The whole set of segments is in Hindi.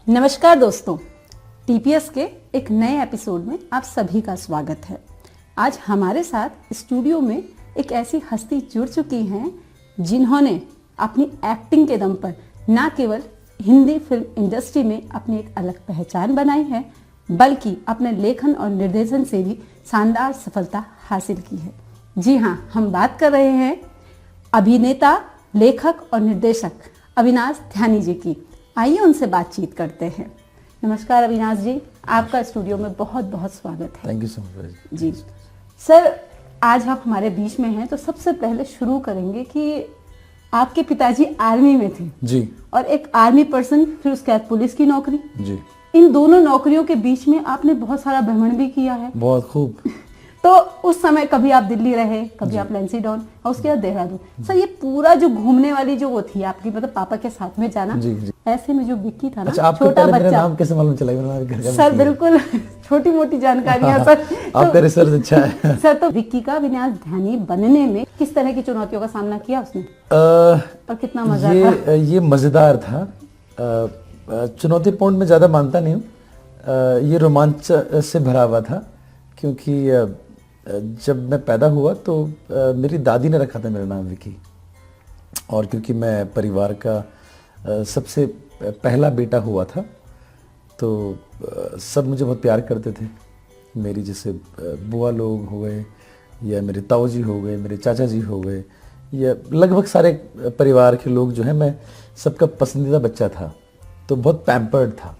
नमस्कार दोस्तों, टीपीएस के एक नए एपिसोड में आप सभी का स्वागत है। आज हमारे साथ स्टूडियो में एक ऐसी हस्ती जुड़ चुकी हैं जिन्होंने अपनी एक्टिंग के दम पर न केवल हिंदी फिल्म इंडस्ट्री में अपनी एक अलग पहचान बनाई है, बल्कि अपने लेखन और निर्देशन से भी शानदार सफलता हासिल की है। जी हाँ, हम बात कर रहे हैं अभिनेता, लेखक और निर्देशक अविनाश ध्यानी जी की। आइए उनसे बातचीत करते हैं। नमस्कार अविनाश जी, आपका स्टूडियो में बहुत बहुत स्वागत है। Thank you so much ji sir, आज आप हमारे बीच में हैं तो सबसे पहले शुरू करेंगे कि आपके पिताजी आर्मी में थे जी, और एक आर्मी पर्सन, फिर उसके बाद पुलिस की नौकरी। जी, इन दोनों नौकरियों के बीच में आपने बहुत सारा भ्रमण भी किया है। बहुत खूब। तो उस समय कभी आप दिल्ली रहे, कभी आप लैंसीडॉन और उसके बाद देहरादून। सर, ये पूरा जो घूमने वाली जो वो थी आपकी, मतलब पापा के साथ में जाना, जी, जी। ऐसे में जो विक्की था ना, अच्छा, आपको छोटा पहले मेरा बच्चा। नाम कैसे मालूम चला? मैंने घर का सर बिल्कुल छोटी मोटी जानकारियां सर। आपका रिसर्च अच्छा है। सर, तो विक्की का अविनाश ध्यानी बनने में किस तरह की चुनौतियों का सामना किया उसने, और कितना मजा था? ये मजेदार था। चुनौतीपूर्ण में ज्यादा मानता नहीं हूँ। ये रोमांच से भरा हुआ था, क्योंकि जब मैं पैदा हुआ तो मेरी दादी ने रखा था मेरा नाम विक्की, और क्योंकि मैं परिवार का सबसे पहला बेटा हुआ था तो सब मुझे बहुत प्यार करते थे। मेरी जैसे बुआ लोग हो गए, या मेरे ताऊ जी हो गए, मेरे चाचा जी हो गए, या लगभग सारे परिवार के लोग जो हैं, मैं सबका पसंदीदा बच्चा था, तो बहुत पैम्पर्ड था।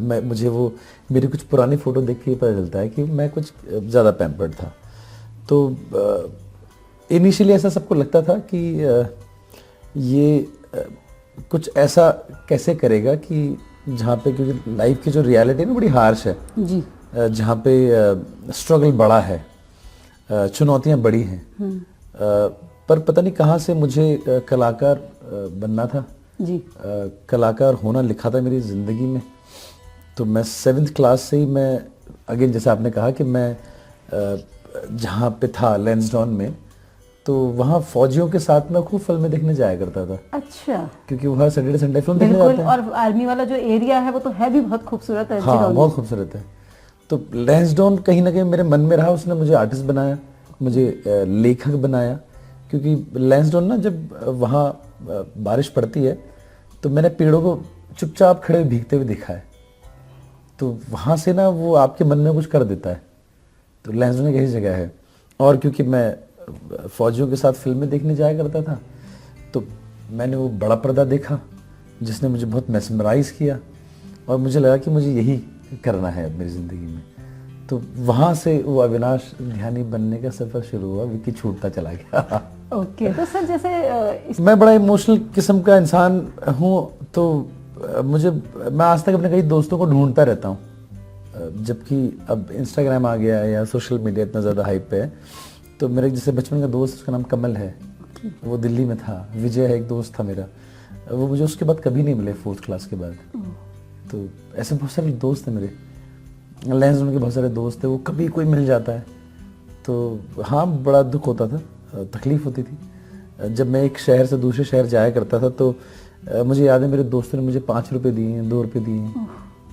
मुझे वो मेरी कुछ पुरानी फ़ोटो देख के पता चलता है कि मैं कुछ ज़्यादा पैम्पर्ड था। तो इनिशियली ऐसा सबको लगता था कि ये कुछ ऐसा कैसे करेगा कि जहाँ पे, क्योंकि लाइफ की जो रियलिटी है ना बड़ी हार्श है जी, जहाँ पे स्ट्रगल बड़ा है, चुनौतियाँ बड़ी हैं, पर पता नहीं कहाँ से मुझे कलाकार बनना था जी। कलाकार होना लिखा था मेरी ज़िंदगी में। तो मैं 7th क्लास से ही, मैं अगेन जैसे आपने कहा कि मैं जहाँ पे था लैंसडाउन में, तो वहाँ फौजियों के साथ मैं खूब फिल्में देखने जाया करता था। अच्छा, क्योंकि वो हर सैटरडे संडे फिल्म देखने बिल्कुल। जाते हैं। और आर्मी वाला जो एरिया है वो तो है भी बहुत खूबसूरत है। हाँ, बहुत खूबसूरत है। तो लैंसडाउन कहीं ना कहीं मेरे मन में रहा, उसने मुझे आर्टिस्ट बनाया, मुझे लेखक बनाया। क्योंकि लैंसडाउन ना, जब वहाँ बारिश पड़ती है तो मैंने पेड़ों को चुपचाप खड़े भीगते हुए देखा है। तो वहाँ से ना वो आपके मन में कुछ कर देता है। तो लैंसडाउन एक ऐसी जगह है। और क्योंकि मैं फौजियों के साथ फिल्में देखने जाया करता था, तो मैंने वो बड़ा पर्दा देखा जिसने मुझे बहुत मैस्मराइज किया, और मुझे लगा कि मुझे यही करना है मेरी ज़िंदगी में। तो वहाँ से वो अविनाश ध्यानी बनने का सफ़र शुरू हुआ, विक्की छूटता चला गया। ओके, तो सर जैसे मैं बड़ा इमोशनल किस्म का इंसान हूँ, तो मैं आज तक अपने कई दोस्तों को ढूंढता रहता हूँ। जबकि अब इंस्टाग्राम आ गया है या सोशल मीडिया इतना ज़्यादा हाइप पे है, तो मेरे जैसे बचपन का दोस्त, उसका नाम कमल है, वो दिल्ली में था। विजय है एक दोस्त था मेरा, वो मुझे उसके बाद कभी नहीं मिले 4th क्लास के बाद। तो ऐसे बहुत सारे दोस्त हैं मेरे, लैंसडाउन के बहुत सारे दोस्त थे, वो कभी कोई मिल जाता है तो हाँ, बड़ा दुख होता था, तकलीफ होती थी। जब मैं एक शहर से दूसरे शहर जाया करता था तो मुझे याद है मेरे दोस्तों ने मुझे 5 रुपए दिए हैं, 2 रुपए दिए हैं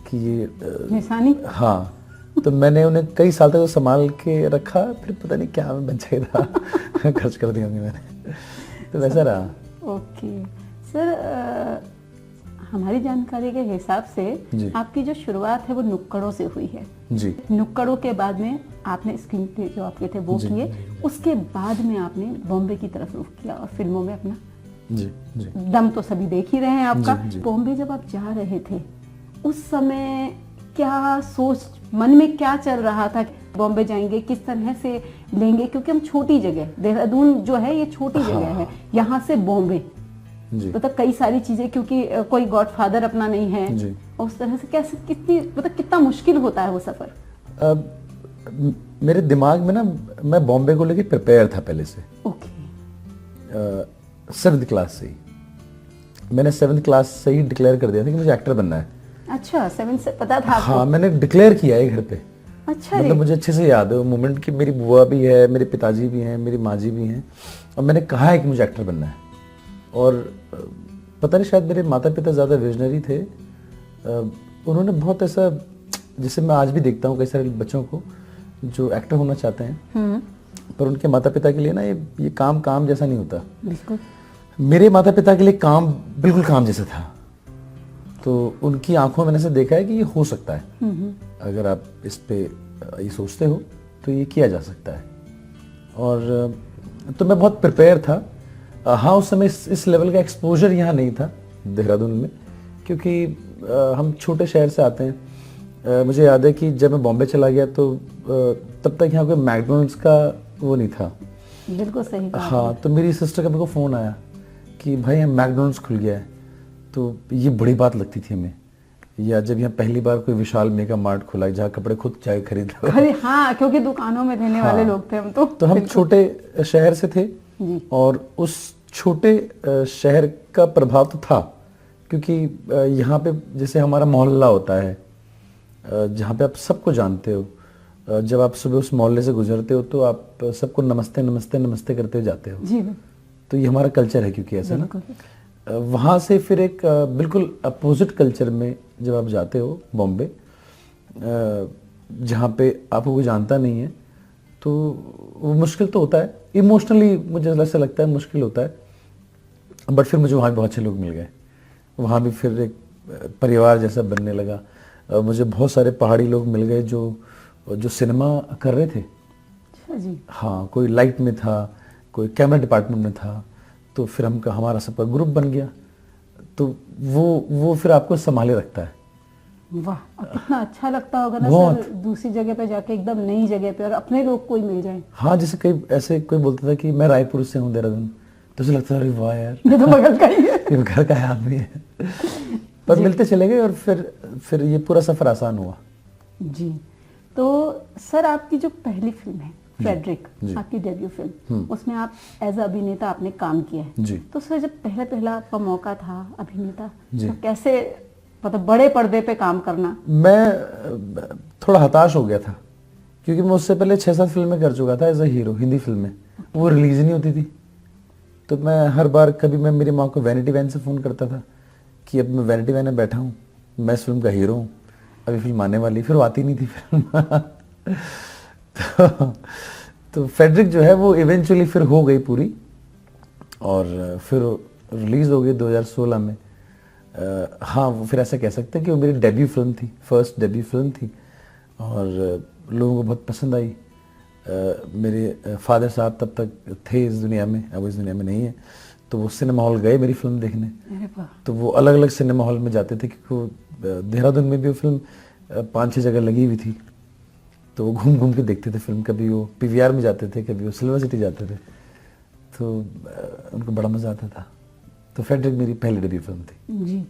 कि ये निशानी। हाँ, तो मैंने उन्हें कई साल तक संभाल के रखा, फिर पता नहीं क्या मैं बच्चा ही था खर्च कर दिया मैंने। तो वैसा रहा। ओके सर, हमारी जानकारी के हिसाब से आपकी जो शुरुआत है वो नुक्कड़ों से हुई है। जी। नुक्कड़ों के बाद में आपने स्क्रीन प्ले जो आपके थे वो किए, उसके बाद में आपने बॉम्बे की तरफ रुख किया और फिल्मों में अपना जी, जी। दम तो सभी देख ही रहे हैं आपका। जी, जी। बॉम्बे जब आप जा रहे थे उस समय क्या सोच, मन में क्या चल रहा था? बॉम्बे जाएंगे, किस तरह से लेंगे? क्योंकि हम छोटी जगह, देहरादून जो है ये छोटी जगह है, यहाँ से बॉम्बे मतलब कई सारी चीजें, क्योंकि कोई गॉडफादर अपना नहीं है, उस तरह से कैसे, कितना मुश्किल होता है वो सफर? मेरे दिमाग में ना, मैं बॉम्बे को लेके प्रिपेयर था पहले से। ओके। 7th क्लास से ही मैंने 7th क्लास से ही डिक्लेयर कर दिया था कि मुझे एक्टर बनना है। अच्छा, 7 से पता था आपको? हाँ, मैंने डिक्लेयर किया है घर पे। अच्छा, मतलब मुझे अच्छे से याद है वो मोमेंट कि मेरी बुआ भी है, मेरे पिताजी भी हैं, मेरी माँ जी भी हैं, और मैंने कहा है कि मुझे एक्टर बनना है। और पता नहीं, शायद मेरे माता पिता ज़्यादा विजनरी थे, उन्होंने बहुत ऐसा, जैसे मैं आज भी देखता हूँ कई सारे बच्चों को जो एक्टर होना चाहते हैं, पर उनके माता पिता के लिए ना ये काम जैसा नहीं होता। बिल्कुल। मेरे माता पिता के लिए काम बिल्कुल काम जैसा था। तो उनकी आंखों में मैंने ऐसे देखा है कि ये हो सकता है, अगर आप इस पे ये सोचते हो तो ये किया जा सकता है। और तो मैं बहुत प्रिपेयर था। हाँ, उस समय इस लेवल का एक्सपोजर यहाँ नहीं था देहरादून में, क्योंकि हम छोटे शहर से आते हैं। मुझे याद है कि जब मैं बॉम्बे चला गया तो तब तक यहाँ कोई मैकडोनल्ड्स का वो नहीं था। बिल्कुल सही कहा। हाँ, तो मेरी सिस्टर का मेरे को फ़ोन आया कि भाई यहाँ मैकडोनल्ड्स खुल गया है। तो ये बड़ी बात लगती थी हमें। या जब यहाँ पहली बार कोई विशाल मेगा मार्ट खुला जहाँ कपड़े खुद जाके खरीद लो। हाँ, क्योंकि दुकानों में रहने वाले लोग थे हम तो हम छोटे शहर से थे जी। और उस छोटे शहर का प्रभाव तो था, क्योंकि यहाँ पे जैसे हमारा मोहल्ला होता है जहाँ पे आप सबको जानते हो। जब आप सुबह उस मोहल्ले से गुजरते हो तो आप सबको नमस्ते नमस्ते नमस्ते करते हुए जाते हो जी। तो ये हमारा कल्चर है, क्योंकि ऐसा ना। वहाँ से फिर एक बिल्कुल अपोजिट कल्चर में जब आप जाते हो बॉम्बे, जहाँ पे आपको कोई जानता नहीं है, तो वो मुश्किल तो होता है। इमोशनली मुझे ऐसा लगता है मुश्किल होता है, बट फिर मुझे वहाँ भी बहुत अच्छे लोग मिल गए। वहाँ भी फिर एक परिवार जैसा बनने लगा। मुझे बहुत सारे पहाड़ी लोग मिल गए जो सिनेमा कर रहे थे। जी। हाँ, कोई लाइट में था, कोई कैमरा डिपार्टमेंट में था। तो फिर हमारा सबका ग्रुप बन गया। तो वो फिर आपको संभाले रखता है। वाह, कितना अच्छा लगता होगा ना सर, दूसरी जगह पे जाके, एकदम नई जगह पे, और अपने लोग कोई मिल जाए। हाँ, जैसे कोई बोलता था कि मैं रायपुर से हूँ, देहरादून, तो उसे लगता था अरे वाह यार, ये तो बगल का ही है। ये घर का आदमी है। पर मिलते चले गए और फिर ये पूरा सफर आसान हुआ। जी। तो सर, आपकी जो पहली फिल्म है फ्रेडरिक, आपकी डेब्यू फिल्म, उसमें आप एज अभिनेता आपने काम किया है जी। तो सर, जब पहला आपका मौका था अभिनेता, तो कैसे, मतलब बड़े पर्दे पे काम करना? मैं थोड़ा हताश हो गया था, क्योंकि मैं उससे पहले 6-7 फिल्में कर चुका था एज अ हीरो, हिंदी फिल्में। वो रिलीज नहीं होती थी। तो मैं हर बार, कभी मैं मेरी माँ को वैनिटी वैन से फ़ोन करता था कि अब मैं वैनिटी वैन में बैठा हूँ, मैं इस फिल्म का हीरो हूँ, अभी फिल्म आने वाली, फिर वो आती नहीं थी फिल्म। तो फ्रेडरिक जो है वो इवेंचुअली फिर हो गई पूरी, और फिर रिलीज़ हो गई 2016 में। हाँ, वो फिर ऐसा कह सकते हैं कि वो मेरी डेब्यू फिल्म थी, फर्स्ट डेब्यू फिल्म थी, और लोगों को बहुत पसंद आई। मेरे फादर साहब तब तक थे इस दुनिया में, अब इस दुनिया में नहीं है, तो वो सिनेमा हॉल गए मेरी फिल्म देखने। तो वो अलग अलग सिनेमा हॉल में जाते थे, क्योंकि देहरादून में भी वो फिल्म 5-6 जगह लगी हुई थी। तो वो घूम घूम के देखते थे फिल्म। कभी वो पीवीआर में जाते थे, कभी वो सिल्वर सिटी जाते थे, तो उनको बड़ा मज़ा आता था। तो फ्रेडरिक मेरी पहली डेब्यू फिल्म थी। जी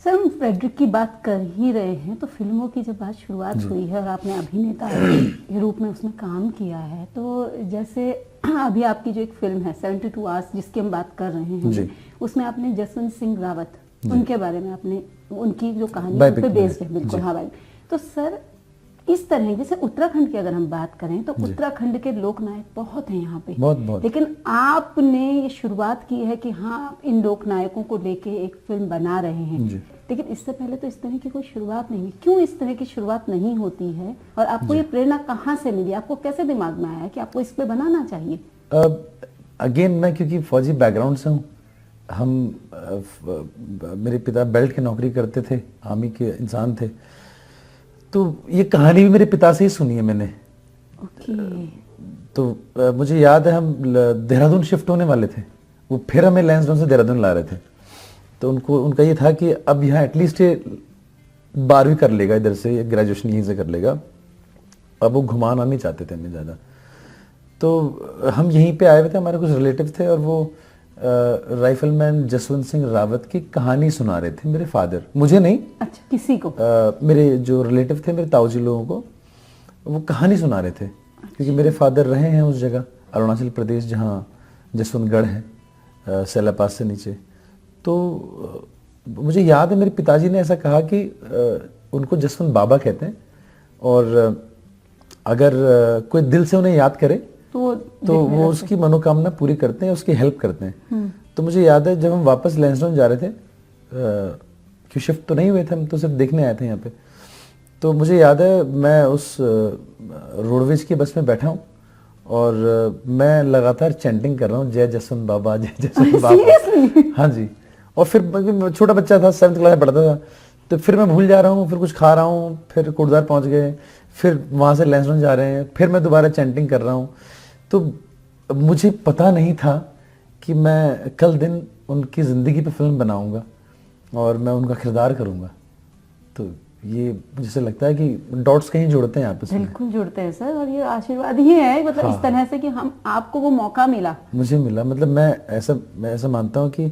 सर, हम फ्रेडरिक की बात कर ही रहे हैं, तो फिल्मों की जब बात शुरुआत हुई है और आपने अभिनेता के रूप में उसमें काम किया है, तो जैसे अभी आपकी जो एक फिल्म है 72 आवर्स जिसकी हम बात कर रहे हैं, उसमें आपने जसवंत सिंह रावत, उनके बारे में, आपने उनकी जो कहानी पे बेस्ड है। बिल्कुल, हाँ भाई। तो सर, इस तरह, जैसे उत्तराखंड की अगर हम बात करें तो उत्तराखंड के लोक नायक बहुत हैं यहाँ पे, बहुत। लेकिन आपने ये शुरुआत की है कि हाँ, इन लोक नायकों को लेके एक फिल्म बना रहे हैं, लेकिन इससे पहले तो इस तरह की कोई शुरुआत नहीं। क्यों इस तरह की शुरुआत नहीं होती है, और आपको ये प्रेरणा कहाँ से मिली? आपको कैसे दिमाग में आया कि आपको इस पे बनाना चाहिए? अगेन, मैं क्योंकि फौजी बैकग्राउंड से हूँ, मेरे पिता बेल्ट की नौकरी करते थे, आर्मी के इंसान थे, तो ये कहानी भी मेरे पिता से ही सुनी है मैंने। तो मुझे याद है हम देहरादून शिफ्ट होने वाले थे, वो फिर हमें लैंसडाउन से देहरादून ला रहे थे। तो उनका ये था कि अब यहाँ एटलीस्ट ये 12वीं कर लेगा इधर से, या ग्रेजुएशन यहीं से कर लेगा। अब वो घुमाना नहीं चाहते थे हमें ज़्यादा। तो हम यहीं पे आए हुए थे, हमारे कुछ रिलेटिव थे, और वो राइफलमैन जसवंत सिंह रावत की कहानी सुना रहे थे मेरे फादर, मुझे नहीं। अच्छा, किसी को? मेरे जो रिलेटिव थे, मेरे ताऊजी लोगों को, वो कहानी सुना रहे थे। क्योंकि मेरे फादर रहे हैं उस जगह, अरुणाचल प्रदेश, जहाँ जसवंतगढ़ है, सेला पास से नीचे। तो मुझे याद है मेरे पिताजी ने ऐसा कहा कि उनको जसवंत बाबा कहते हैं, और अगर कोई दिल से उन्हें याद करे तो वो उसकी मनोकामना पूरी करते हैं, उसकी हेल्प करते हैं। तो मुझे याद है जब हम वापस लैंसडाउन जा रहे थे, क्यों शिफ्ट तो नहीं हुए थे, हम तो सिर्फ देखने आए थे यहाँ पे। तो मुझे याद है मैं उस रोडवेज की बस में बैठा हूँ और मैं लगातार चैंटिंग कर रहा हूँ, जय जसवंत बाबा, जय जसवंत बाबा। हाँ जी। और फिर मैं छोटा बच्चा था, 7th क्लास में पढ़ता था, तो फिर मैं भूल जा रहा हूँ, फिर कुछ खा रहा हूँ, फिर कोटद्वार पहुँच गए, फिर वहाँ से लैंसडाउन जा रहे हैं, फिर मैं दोबारा चैंटिंग कर रहा हूँ। तो मुझे पता नहीं था कि मैं कल दिन उनकी ज़िंदगी पे फिल्म बनाऊंगा और मैं उनका किरदार करूंगा। तो ये मुझे लगता है कि डॉट्स कहीं जुड़ते हैं आपस में। बिल्कुल जुड़ते हैं सर, और ये आशीर्वाद ही है, मतलब हाँ। इस तरह से कि हम आपको वो मौका मिला। मुझे मिला, मतलब मैं ऐसा मानता हूँ कि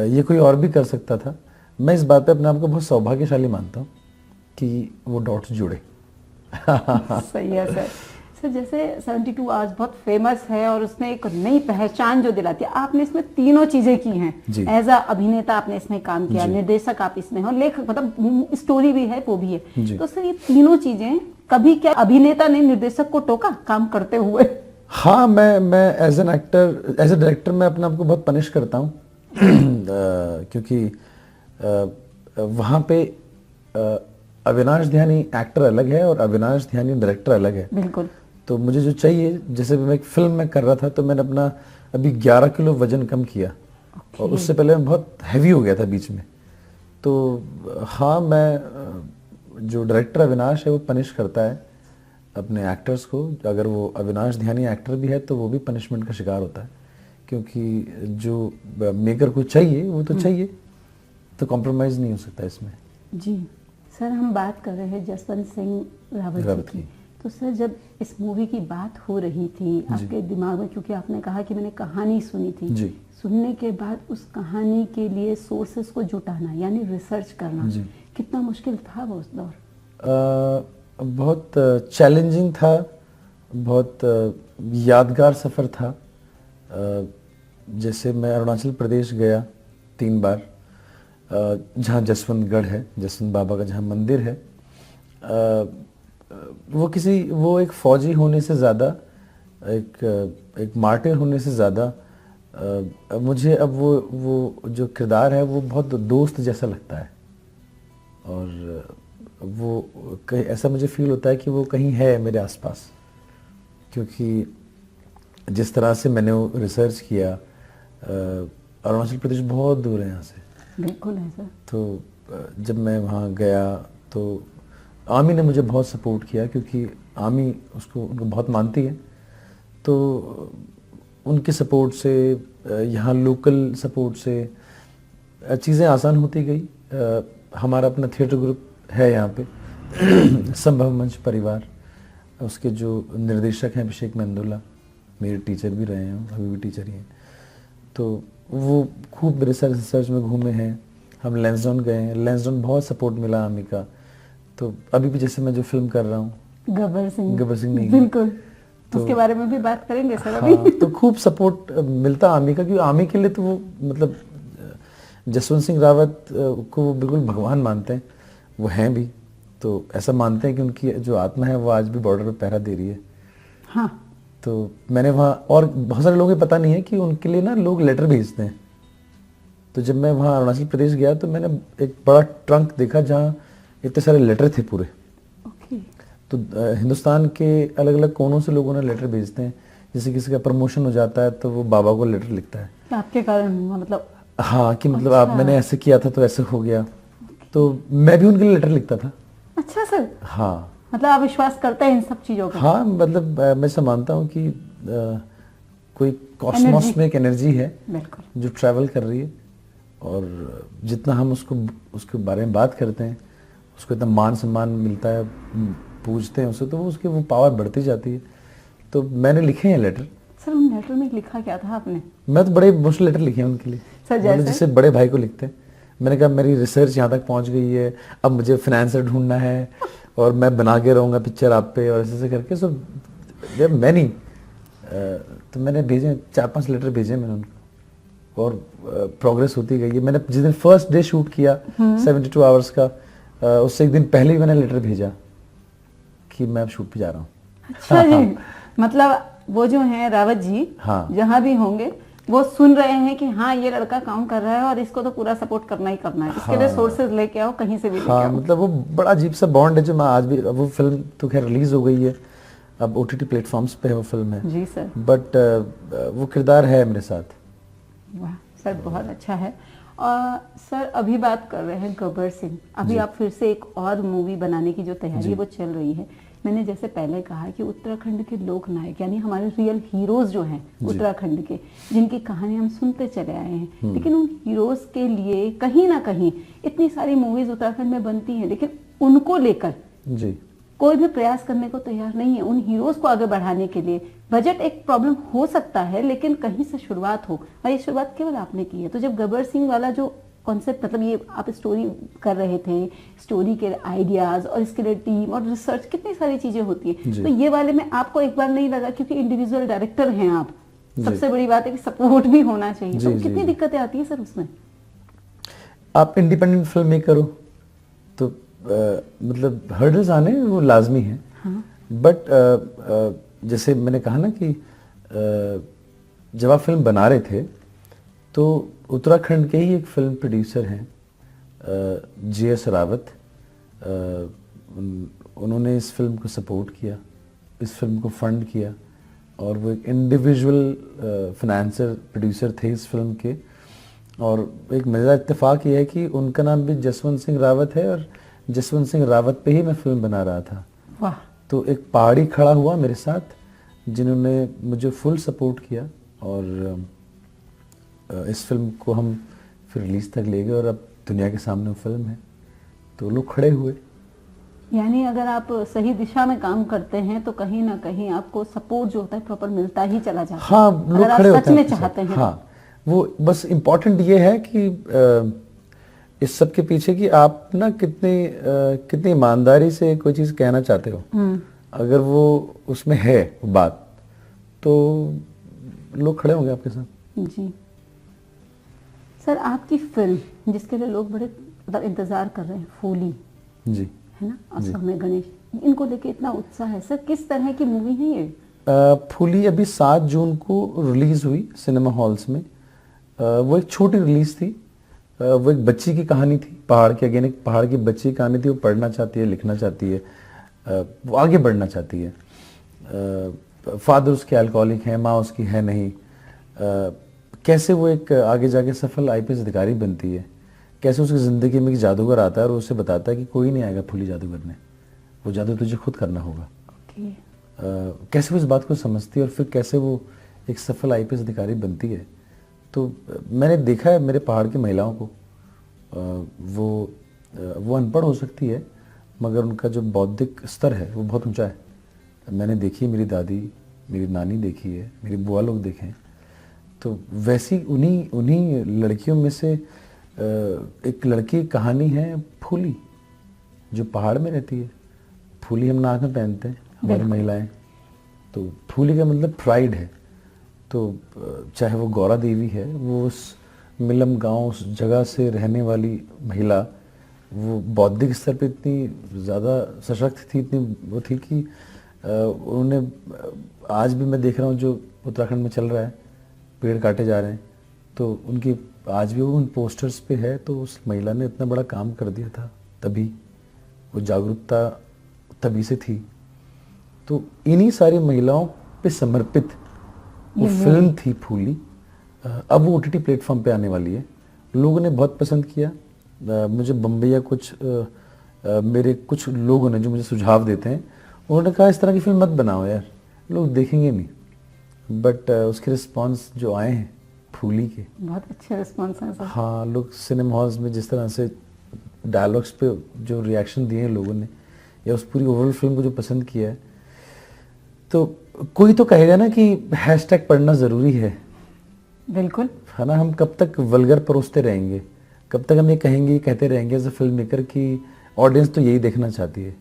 ये कोई और भी कर सकता था। मैं इस बात पे अपने आप को बहुत सौभाग्यशाली मानता हूँ कि वो डॉट्स जुड़े। सही है सर। सर जैसे 72 आवर्स बहुत फेमस है और उसने एक नई पहचान जो दिलाती है, आपने इसमें तीनों चीजें की हैं। जी। एज अ अभिनेता आपने इसमें काम किया, जी। निर्देशक आप इसमें हो, लेखक, मतलब स्टोरी भी है वो भी है। जी। तो सर ये तीनों चीजें, कभी क्या अभिनेता ने निर्देशक को टोका काम करते हुए? हाँ, मैं as an actor, as a director मैं अपने आप को बहुत पनिश करता हूँ क्योंकि वहाँ पे अविनाश ध्यानी एक्टर अलग है और अविनाश ध्यानी डायरेक्टर अलग है। बिल्कुल। तो मुझे जो चाहिए, जैसे मैं एक फिल्म में कर रहा था, तो मैंने अपना अभी 11 किलो वजन कम किया और उससे पहले मैं बहुत हैवी हो गया था बीच में। तो हाँ, मैं जो डायरेक्टर अविनाश है वो पनिश करता है अपने एक्टर्स को। अगर वो अविनाश ध्यानी एक्टर भी है तो वो भी पनिशमेंट का शिकार होता है, क्योंकि जो मेकर को चाहिए वो तो चाहिए, तो कॉम्प्रोमाइज़ नहीं हो सकता इसमें। जी सर, हम बात कर रहे हैं जसवंत सिंह रावत जी की। तो सर जब इस मूवी की बात हो रही थी आपके दिमाग में, क्योंकि आपने कहा कि मैंने कहानी सुनी थी जी। सुनने के बाद उस कहानी के लिए सोर्सेस को जुटाना यानी रिसर्च करना जी। कितना मुश्किल था वो उस दौर? बहुत चैलेंजिंग था, बहुत यादगार सफ़र था। जैसे मैं अरुणाचल प्रदेश गया 3 बार, जहाँ जसवंतगढ़ है, जसवंत बाबा का जहाँ मंदिर है। वो एक फौजी होने से ज़्यादा, एक मार्टिर होने से ज़्यादा मुझे अब वो जो किरदार है वो बहुत दोस्त जैसा लगता है। और वो कहीं ऐसा मुझे फील होता है कि वो कहीं है मेरे आसपास, क्योंकि जिस तरह से मैंने वो रिसर्च किया, अरुणाचल प्रदेश बहुत दूर है यहाँ से। बिल्कुल है सर। तो जब मैं वहाँ गया तो आर्मी ने मुझे बहुत सपोर्ट किया, क्योंकि आर्मी उनको बहुत मानती है। तो उनके सपोर्ट से, यहाँ लोकल सपोर्ट से चीज़ें आसान होती गई। हमारा अपना थिएटर ग्रुप है यहाँ पे संभव मंच परिवार, उसके जो निर्देशक हैं अभिषेक मेंदोला, मेरे टीचर भी रहे हैं, अभी भी टीचर ही हैं। तो वो खूब मेरे साथ रिसर्च में घूमे हैं। हम लैंसडाउन गए हैं, लैंसडाउन बहुत सपोर्ट मिला आर्मी का। तो अभी भी जैसे मैं जो फिल्म कर रहा हूँ गब्बर सिंह नहीं, बिल्कुल, तो उसके बारे में भी बात करेंगे सर अभी। हाँ, तो खूब सपोर्ट मिलता आर्मी का, क्योंकि आर्मी के लिए तो वो मतलब जसवंत सिंह रावत को वो बिल्कुल भगवान मानते हैं, वो हैं भी। तो ऐसा मानते हैं कि उनकी जो आत्मा है वो आज भी बॉर्डर पे पहरा दे रही है। हाँ। तो मैंने वहाँ, और बहुत सारे लोगों को पता नहीं है कि उनके लिए ना लोग लेटर भेजते हैं। तो जब मैं वहाँ अरुणाचल प्रदेश गया तो मैंने एक बड़ा ट्रंक देखा जहाँ इतने सारे लेटर थे पूरे। ओके। तो हिंदुस्तान के अलग अलग कोनों से लोगों ने लेटर भेजते हैं। जैसे किसी का प्रमोशन हो जाता है तो वो बाबा को लेटर लिखता है, आपके कारण हुआ मतलब? हाँ, कि मतलब अच्छा। आप, मैंने ऐसे किया था तो ऐसे हो गया। तो मैं भी उनके लिए लेटर लिखता था। अच्छा सर। हाँ, मतलब आप विश्वास करते हैं इन सब चीजों का? हाँ, मतलब मैं ऐसा मानता हूँ कि कोई कॉस्मोस में एक एनर्जी है बिल्कुल जो ट्रैवल कर रही है, और जितना हम उसके बारे में बात करते हैं, उसको इतना मान सम्मान मिलता है, पूछते हैं उसे, तो उसकी वो पावर बढ़ती जाती है। तो मैंने लिखे हैं लेटर। सर उन लेटर में लिखा क्या था आपने? मैं तो बड़े मुश्किल लेटर लिखे हैं उनके लिए, सर मतलब जैसे बड़े भाई को लिखते हैं। मैंने कहा मेरी रिसर्च यहाँ तक पहुँच गई है, अब मुझे फाइनेंसर ढूंढना है और मैं बना के रहूँगा पिक्चर आप पे, और ऐसे करके। सो मैं नहीं, तो मैंने भेजे 4-5 लेटर भेजे मैंने उनको, और प्रोग्रेस होती गई है। मैंने जिस दिन फर्स्ट डे शूट किया 72 आवर्स का, उससे एक दिन पहले ही मैंने लेटर भेजा कि मैं अब शूट पे जा रहा हूँ। अच्छा जी। मतलब वो जो हैं रावत जी, हाँ, जहाँ भी होंगे वो सुन रहे हैं कि हाँ ये लड़का काम कर रहा है और इसको तो पूरा सपोर्ट करना ही करना है, इसके लिए सोर्सेज लेके आओ, कहीं से भी लेके हाँ आओ। मतलब वो बड़ा अजीब सा बॉन्ड है जो मैं आज भी, वो फिल्म तो खैर रिलीज हो गई है, अब OTT प्लेटफॉर्म्स पे है वो फिल्म है, जी सर। बट वो किरदार है मेरे साथ। वाह सर, बहुत अच्छा है। और सर अभी बात कर रहे हैं गब्बर सिंह, अभी आप फिर से एक और मूवी बनाने की जो तैयारी है वो चल रही है। मैंने जैसे पहले कहा कि उत्तराखंड के लोक नायक यानी हमारे रियल हीरोज जो हैं उत्तराखंड के, जिनकी कहानी हम सुनते चले आए हैं, लेकिन उन हीरोज के लिए कहीं ना कहीं इतनी सारी मूवीज उत्तराखंड में बनती हैं, लेकिन उनको लेकर जी कोई भी प्रयास करने को तैयार नहीं है। उन हीरोज को आगे बढ़ाने के लिए बजट एक प्रॉब्लम हो सकता है, लेकिन कहीं से शुरुआत हो, और ये शुरुआत केवल आपने की है। तो जब गब्बर सिंह वाला जो कॉन्सेप्ट, मतलब ये आप स्टोरी कर रहे थे, स्टोरी के आइडियाज और इसके लिए टीम और रिसर्च, कितनी सारी चीजें होती है, तो ये वाले में आपको एक बार नहीं लगा, क्योंकि इंडिविजुअल डायरेक्टर हैं आप, सबसे बड़ी बात है कि सपोर्ट भी होना चाहिए, तो कितनी दिक्कतें आती है सर उसमें? आप इंडिपेंडेंट फिल्म मेकर हो तो मतलब हर्डल्स आने वो लाजमी हैं, बट जैसे मैंने कहा ना कि जब आप फिल्म बना रहे थे तो उत्तराखंड के ही एक फिल्म प्रोड्यूसर हैं GS रावत, उन्होंने इस फिल्म को सपोर्ट किया, इस फिल्म को फंड किया, और वो एक इंडिविजुअल फाइनेंसर प्रोड्यूसर थे इस फिल्म के। और एक मज़ेदार इत्तेफाक ये है कि उनका नाम भी जसवंत सिंह रावत है, और जसवंत सिंह रावत पे ही मैं फिल्म बना रहा था। वाह। तो एक पहाड़ी खड़ा हुआ मेरे साथ जिन्होंने मुझे फुल सपोर्ट किया, और इस फिल्म को हम फिर रिलीज तक ले गए, और अब दुनिया के सामने वो फिल्म है, तो लोग खड़े हुए। यानी अगर आप सही दिशा में काम करते हैं तो कहीं ना कहीं आपको सपोर्ट जो होता है प्रॉपर मिलता ही चला जाता है। हाँ, लोग खड़े होते हैं सच में आपके साथ। चाहते हैं। हाँ, वो बस इम्पोर्टेंट ये है कि इस सब के पीछे कि आप ना कितनी ईमानदारी से कोई चीज़ कहना चाहते हो, अगर वो उसमें है वो बात, तो लोग खड़े होंगे आपके साथ। जी सर, आपकी फिल्म जिसके लिए लोग बड़े मतलब इंतजार कर रहे हैं, फूली, जी है ना, और समय गणेश, इनको लेके इतना उत्साह है सर, किस तरह की मूवी है ये? फूली अभी 7 जून को रिलीज हुई सिनेमा हॉल्स में। वो एक छोटी रिलीज थी, वो एक बच्ची की कहानी थी, पहाड़ के अगेन एक पहाड़ की बच्ची की कहानी थी। वो पढ़ना चाहती है, लिखना चाहती है, वो आगे बढ़ना चाहती है। फादर उसके अल्कोहलिक हैं, माँ उसकी है नहीं। कैसे वो एक आगे जाके सफल IPS अधिकारी बनती है, कैसे उसकी ज़िंदगी में एक जादूगर आता है और उसे बताता है कि कोई नहीं आएगा फूली जादू करने, वो जादू तुझे खुद करना होगा। कैसे वो इस बात को समझती है और फिर कैसे वो एक सफल IPS अधिकारी बनती है। तो मैंने देखा है मेरे पहाड़ की महिलाओं को, वो अनपढ़ हो सकती है मगर उनका जो बौद्धिक स्तर है वो बहुत ऊंचा है। मैंने देखी, मेरी दादी, मेरी नानी देखी है, मेरी बुआ लोग देखे हैं। तो वैसी उन्हीं लड़कियों में से एक लड़की की कहानी है फूली, जो पहाड़ में रहती है। फूली हम नाक में पहनते हैं हमारी महिलाएं, तो फूली का मतलब प्राइड है। तो चाहे वो गौरा देवी है, वो उस मिलम गांव, उस जगह से रहने वाली महिला, वो बौद्धिक स्तर पे इतनी ज़्यादा सशक्त थी, इतनी वो थी कि उन्होंने, आज भी मैं देख रहा हूँ जो उत्तराखंड में चल रहा है, पेड़ काटे जा रहे हैं, तो उनकी आज भी वो उन पोस्टर्स पे है। तो उस महिला ने इतना बड़ा काम कर दिया था, तभी वो जागरूकता तभी से थी। तो इन्हीं सारी महिलाओं पे समर्पित वो फिल्म थी फूली। अब वो OTT प्लेटफॉर्म पे आने वाली है। लोगों ने बहुत पसंद किया। मुझे बम्बई कुछ मेरे कुछ लोगों ने जो मुझे सुझाव देते हैं, उन्होंने कहा इस तरह की फिल्म मत बनाओ यार, लोग देखेंगे नहीं। बट उसके रिस्पांस जो आए हैं फूली के, बहुत अच्छे रिस्पांस हैं सर। हाँ, लोग सिनेमा हॉल्स में जिस तरह से डायलॉग्स पे जो रिएक्शन दिए हैं लोगों ने, या उस पूरी ओवरऑल फिल्म को जो पसंद किया है, तो कोई तो कहेगा ना कि हैशटैग पढ़ना ज़रूरी है। बिल्कुल, है ना। हम कब तक वल्गर परोसते रहेंगे, कब तक हम ये कहते रहेंगे एज अ फिल्म मेकर कि ऑडियंस तो यही देखना चाहती है।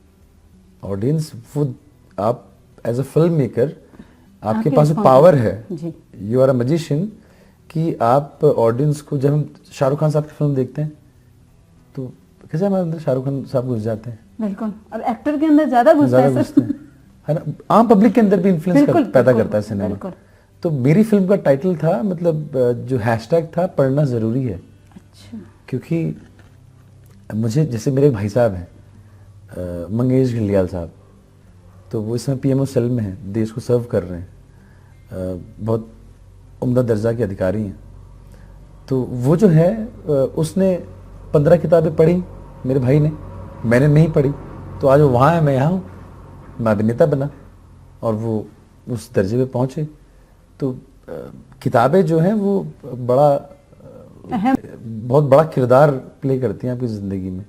ऑडियंस वो, आप एज अ फिल्म मेकर आपके पास पावर है, यू आर अ मैजिशियन, कि आप ऑडियंस को, जब हम शाहरुख खान साहब की फिल्म देखते हैं तो कैसे हमारे अंदर शाहरुख खान साहब घुस जाते हैं। बिल्कुल, और एक्टर के अंदर ज़्यादा घुसते हैं, है ना। आम पब्लिक के अंदर भी इन्फ्लुएंस पैदा करता है सिनेमा। तो मेरी फिल्म का टाइटल था, मतलब जो हैशटैग था, पढ़ना ज़रूरी है। अच्छा। क्योंकि मुझे, जैसे मेरे भाई साहब हैं मंगेश घिल्डियाल साहब, तो वो इस समय पीएमओ सेल में हैं, देश को सर्व कर रहे हैं, बहुत उम्दा दर्जा के अधिकारी हैं। तो वो जो है उसने 15 किताबें पढ़ी मेरे भाई ने, मैंने नहीं पढ़ी, तो आज वो वहाँ है, मैं यहाँ हूँ, मैं अभिनेता बना और वो उस दर्जे पे पहुँचे। तो किताबें जो हैं वो बड़ा बहुत बड़ा किरदार प्ले करती हैं आपकी ज़िंदगी में।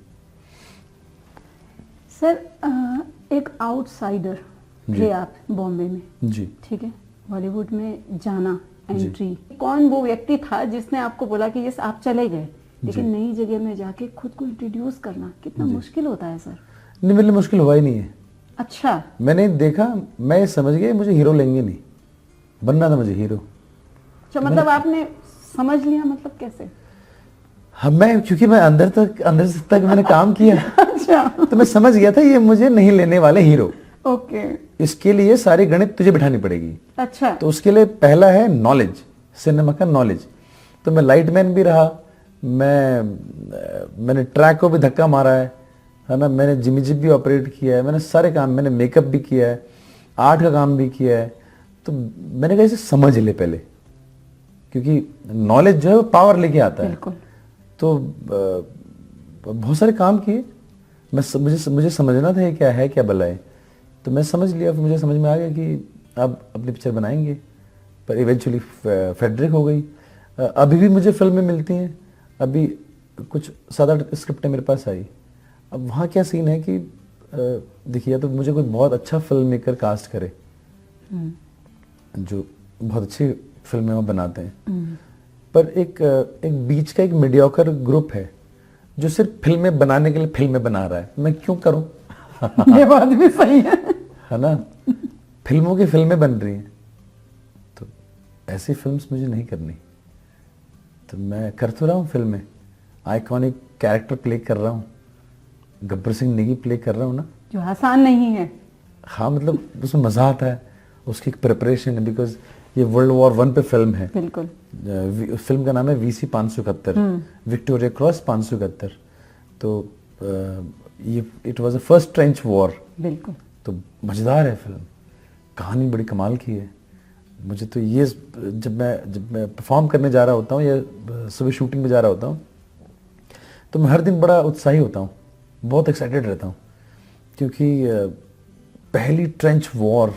सर एक आउटसाइडर थे आप बॉम्बे में, जी। ठीक है, बॉलीवुड में जाना, एंट्री, कौन वो व्यक्ति था जिसने आपको बोला कि यस आप चले गए, लेकिन नई जगह में जाके खुद को इंट्रोड्यूस करना कितना मुश्किल होता है सर? नहीं, मेरे लिए मुश्किल हुआ ही नहीं है। अच्छा। मैंने देखा, मैं समझ गया मुझे हीरो लेंगे नहीं, बनना था मुझे हीरो। अच्छा, मतलब आपने समझ लिया, मतलब कैसे? हाँ, मैं क्योंकि मैं अंदर तक मैंने काम किया। अच्छा। तो मैं समझ गया था ये मुझे नहीं लेने वाले हीरो। ओके। इसके लिए सारी गणित तुझे बिठानी पड़ेगी। अच्छा। तो उसके लिए पहला है नॉलेज, सिनेमा का नॉलेज। तो मैं लाइटमैन भी रहा, मैंने ट्रैक को भी धक्का मारा है ना, मैंने जिमी जिप भी ऑपरेट किया है, मैंने सारे काम, मैंने मेकअप भी किया है, आर्ट का काम भी किया है। तो मैंने कहा इसे समझ ले पहले, क्योंकि नॉलेज जो है वो पावर लेके आता है। बिल्कुल। तो बहुत सारे काम किए, मुझे समझना था ये क्या है, क्या भला है। तो मैं समझ लिया, फिर मुझे समझ में आ गया कि अब अपनी पिक्चर बनाएंगे। पर इवेंचुअली फेडरिक हो गई। अभी भी मुझे फिल्में मिलती हैं, अभी कुछ 7-8 स्क्रिप्टें मेरे पास आई। अब वहाँ क्या सीन है कि देखिए, तो मुझे कोई बहुत अच्छा फिल्म मेकर कास्ट करे, जो बहुत अच्छी फिल्में वो बनाते हैं, पर एक बीच का एक मीडियोकर ग्रुप है जो सिर्फ फिल्में बनाने के लिए फिल्में बना रहा है। मैं क्यों करूं? ये बात भी सही है ना? फिल्मों की फिल्में बन रही हैं, तो ऐसी फिल्म्स मुझे नहीं करनी। तो मैं कर तो रहा हूँ फिल्में, आइकॉनिक कैरेक्टर प्ले कर रहा हूँ, गब्बर सिंह नेगी प्ले कर रहा हूँ ना, जो आसान नहीं है। हाँ, मतलब उसमें मजा आता है, उसकी एक प्रिपरेशन है, बिकॉज ये वर्ल्ड वॉर 1 पे फिल्म है। बिल्कुल। फिल्म का नाम है VC 571, विक्टोरिया क्रॉस 571। तो ये it was the first trench war. बिल्कुल। तो मजेदार है फिल्म, कहानी बड़ी कमाल की है। मुझे तो ये, जब मैं परफॉर्म करने जा रहा होता हूँ या सुबह शूटिंग में जा रहा होता हूँ, तो मैं हर दिन बड़ा उत्साही होता हूँ, बहुत एक्साइटेड रहता हूँ, क्योंकि पहली ट्रेंच वॉर,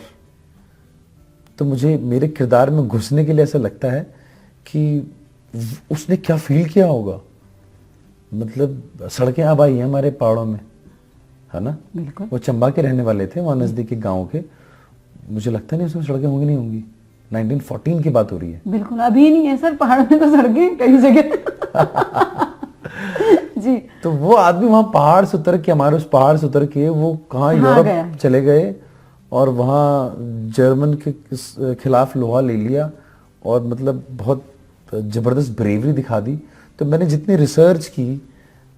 तो मुझे मेरे किरदार में घुसने के लिए ऐसा लगता है कि उसने क्या फील किया होगा। मतलब सड़कें अब आई हैं हमारे पहाड़ों में, है ना? बिल्कुल। वो चंबा के रहने वाले थे, वहाँ नज़दीकी गांव के। मुझे लगता नहीं उसमें सड़कें होंगी, नहीं होंगी। 1914 की बात हो रही है। बिल्कुल, अभी नहीं है सर, पहाड़ों में तो सड़कें कई जगह। जी। तो वो आदमी वहाँ पहाड़ से उतर के, हमारे उस पहाड़ से उतर के वो कहाँ यूरोप चले गए और वहाँ जर्मन के खिलाफ लोहा ले लिया और मतलब बहुत ज़बरदस्त ब्रेवरी दिखा दी। तो मैंने जितनी रिसर्च की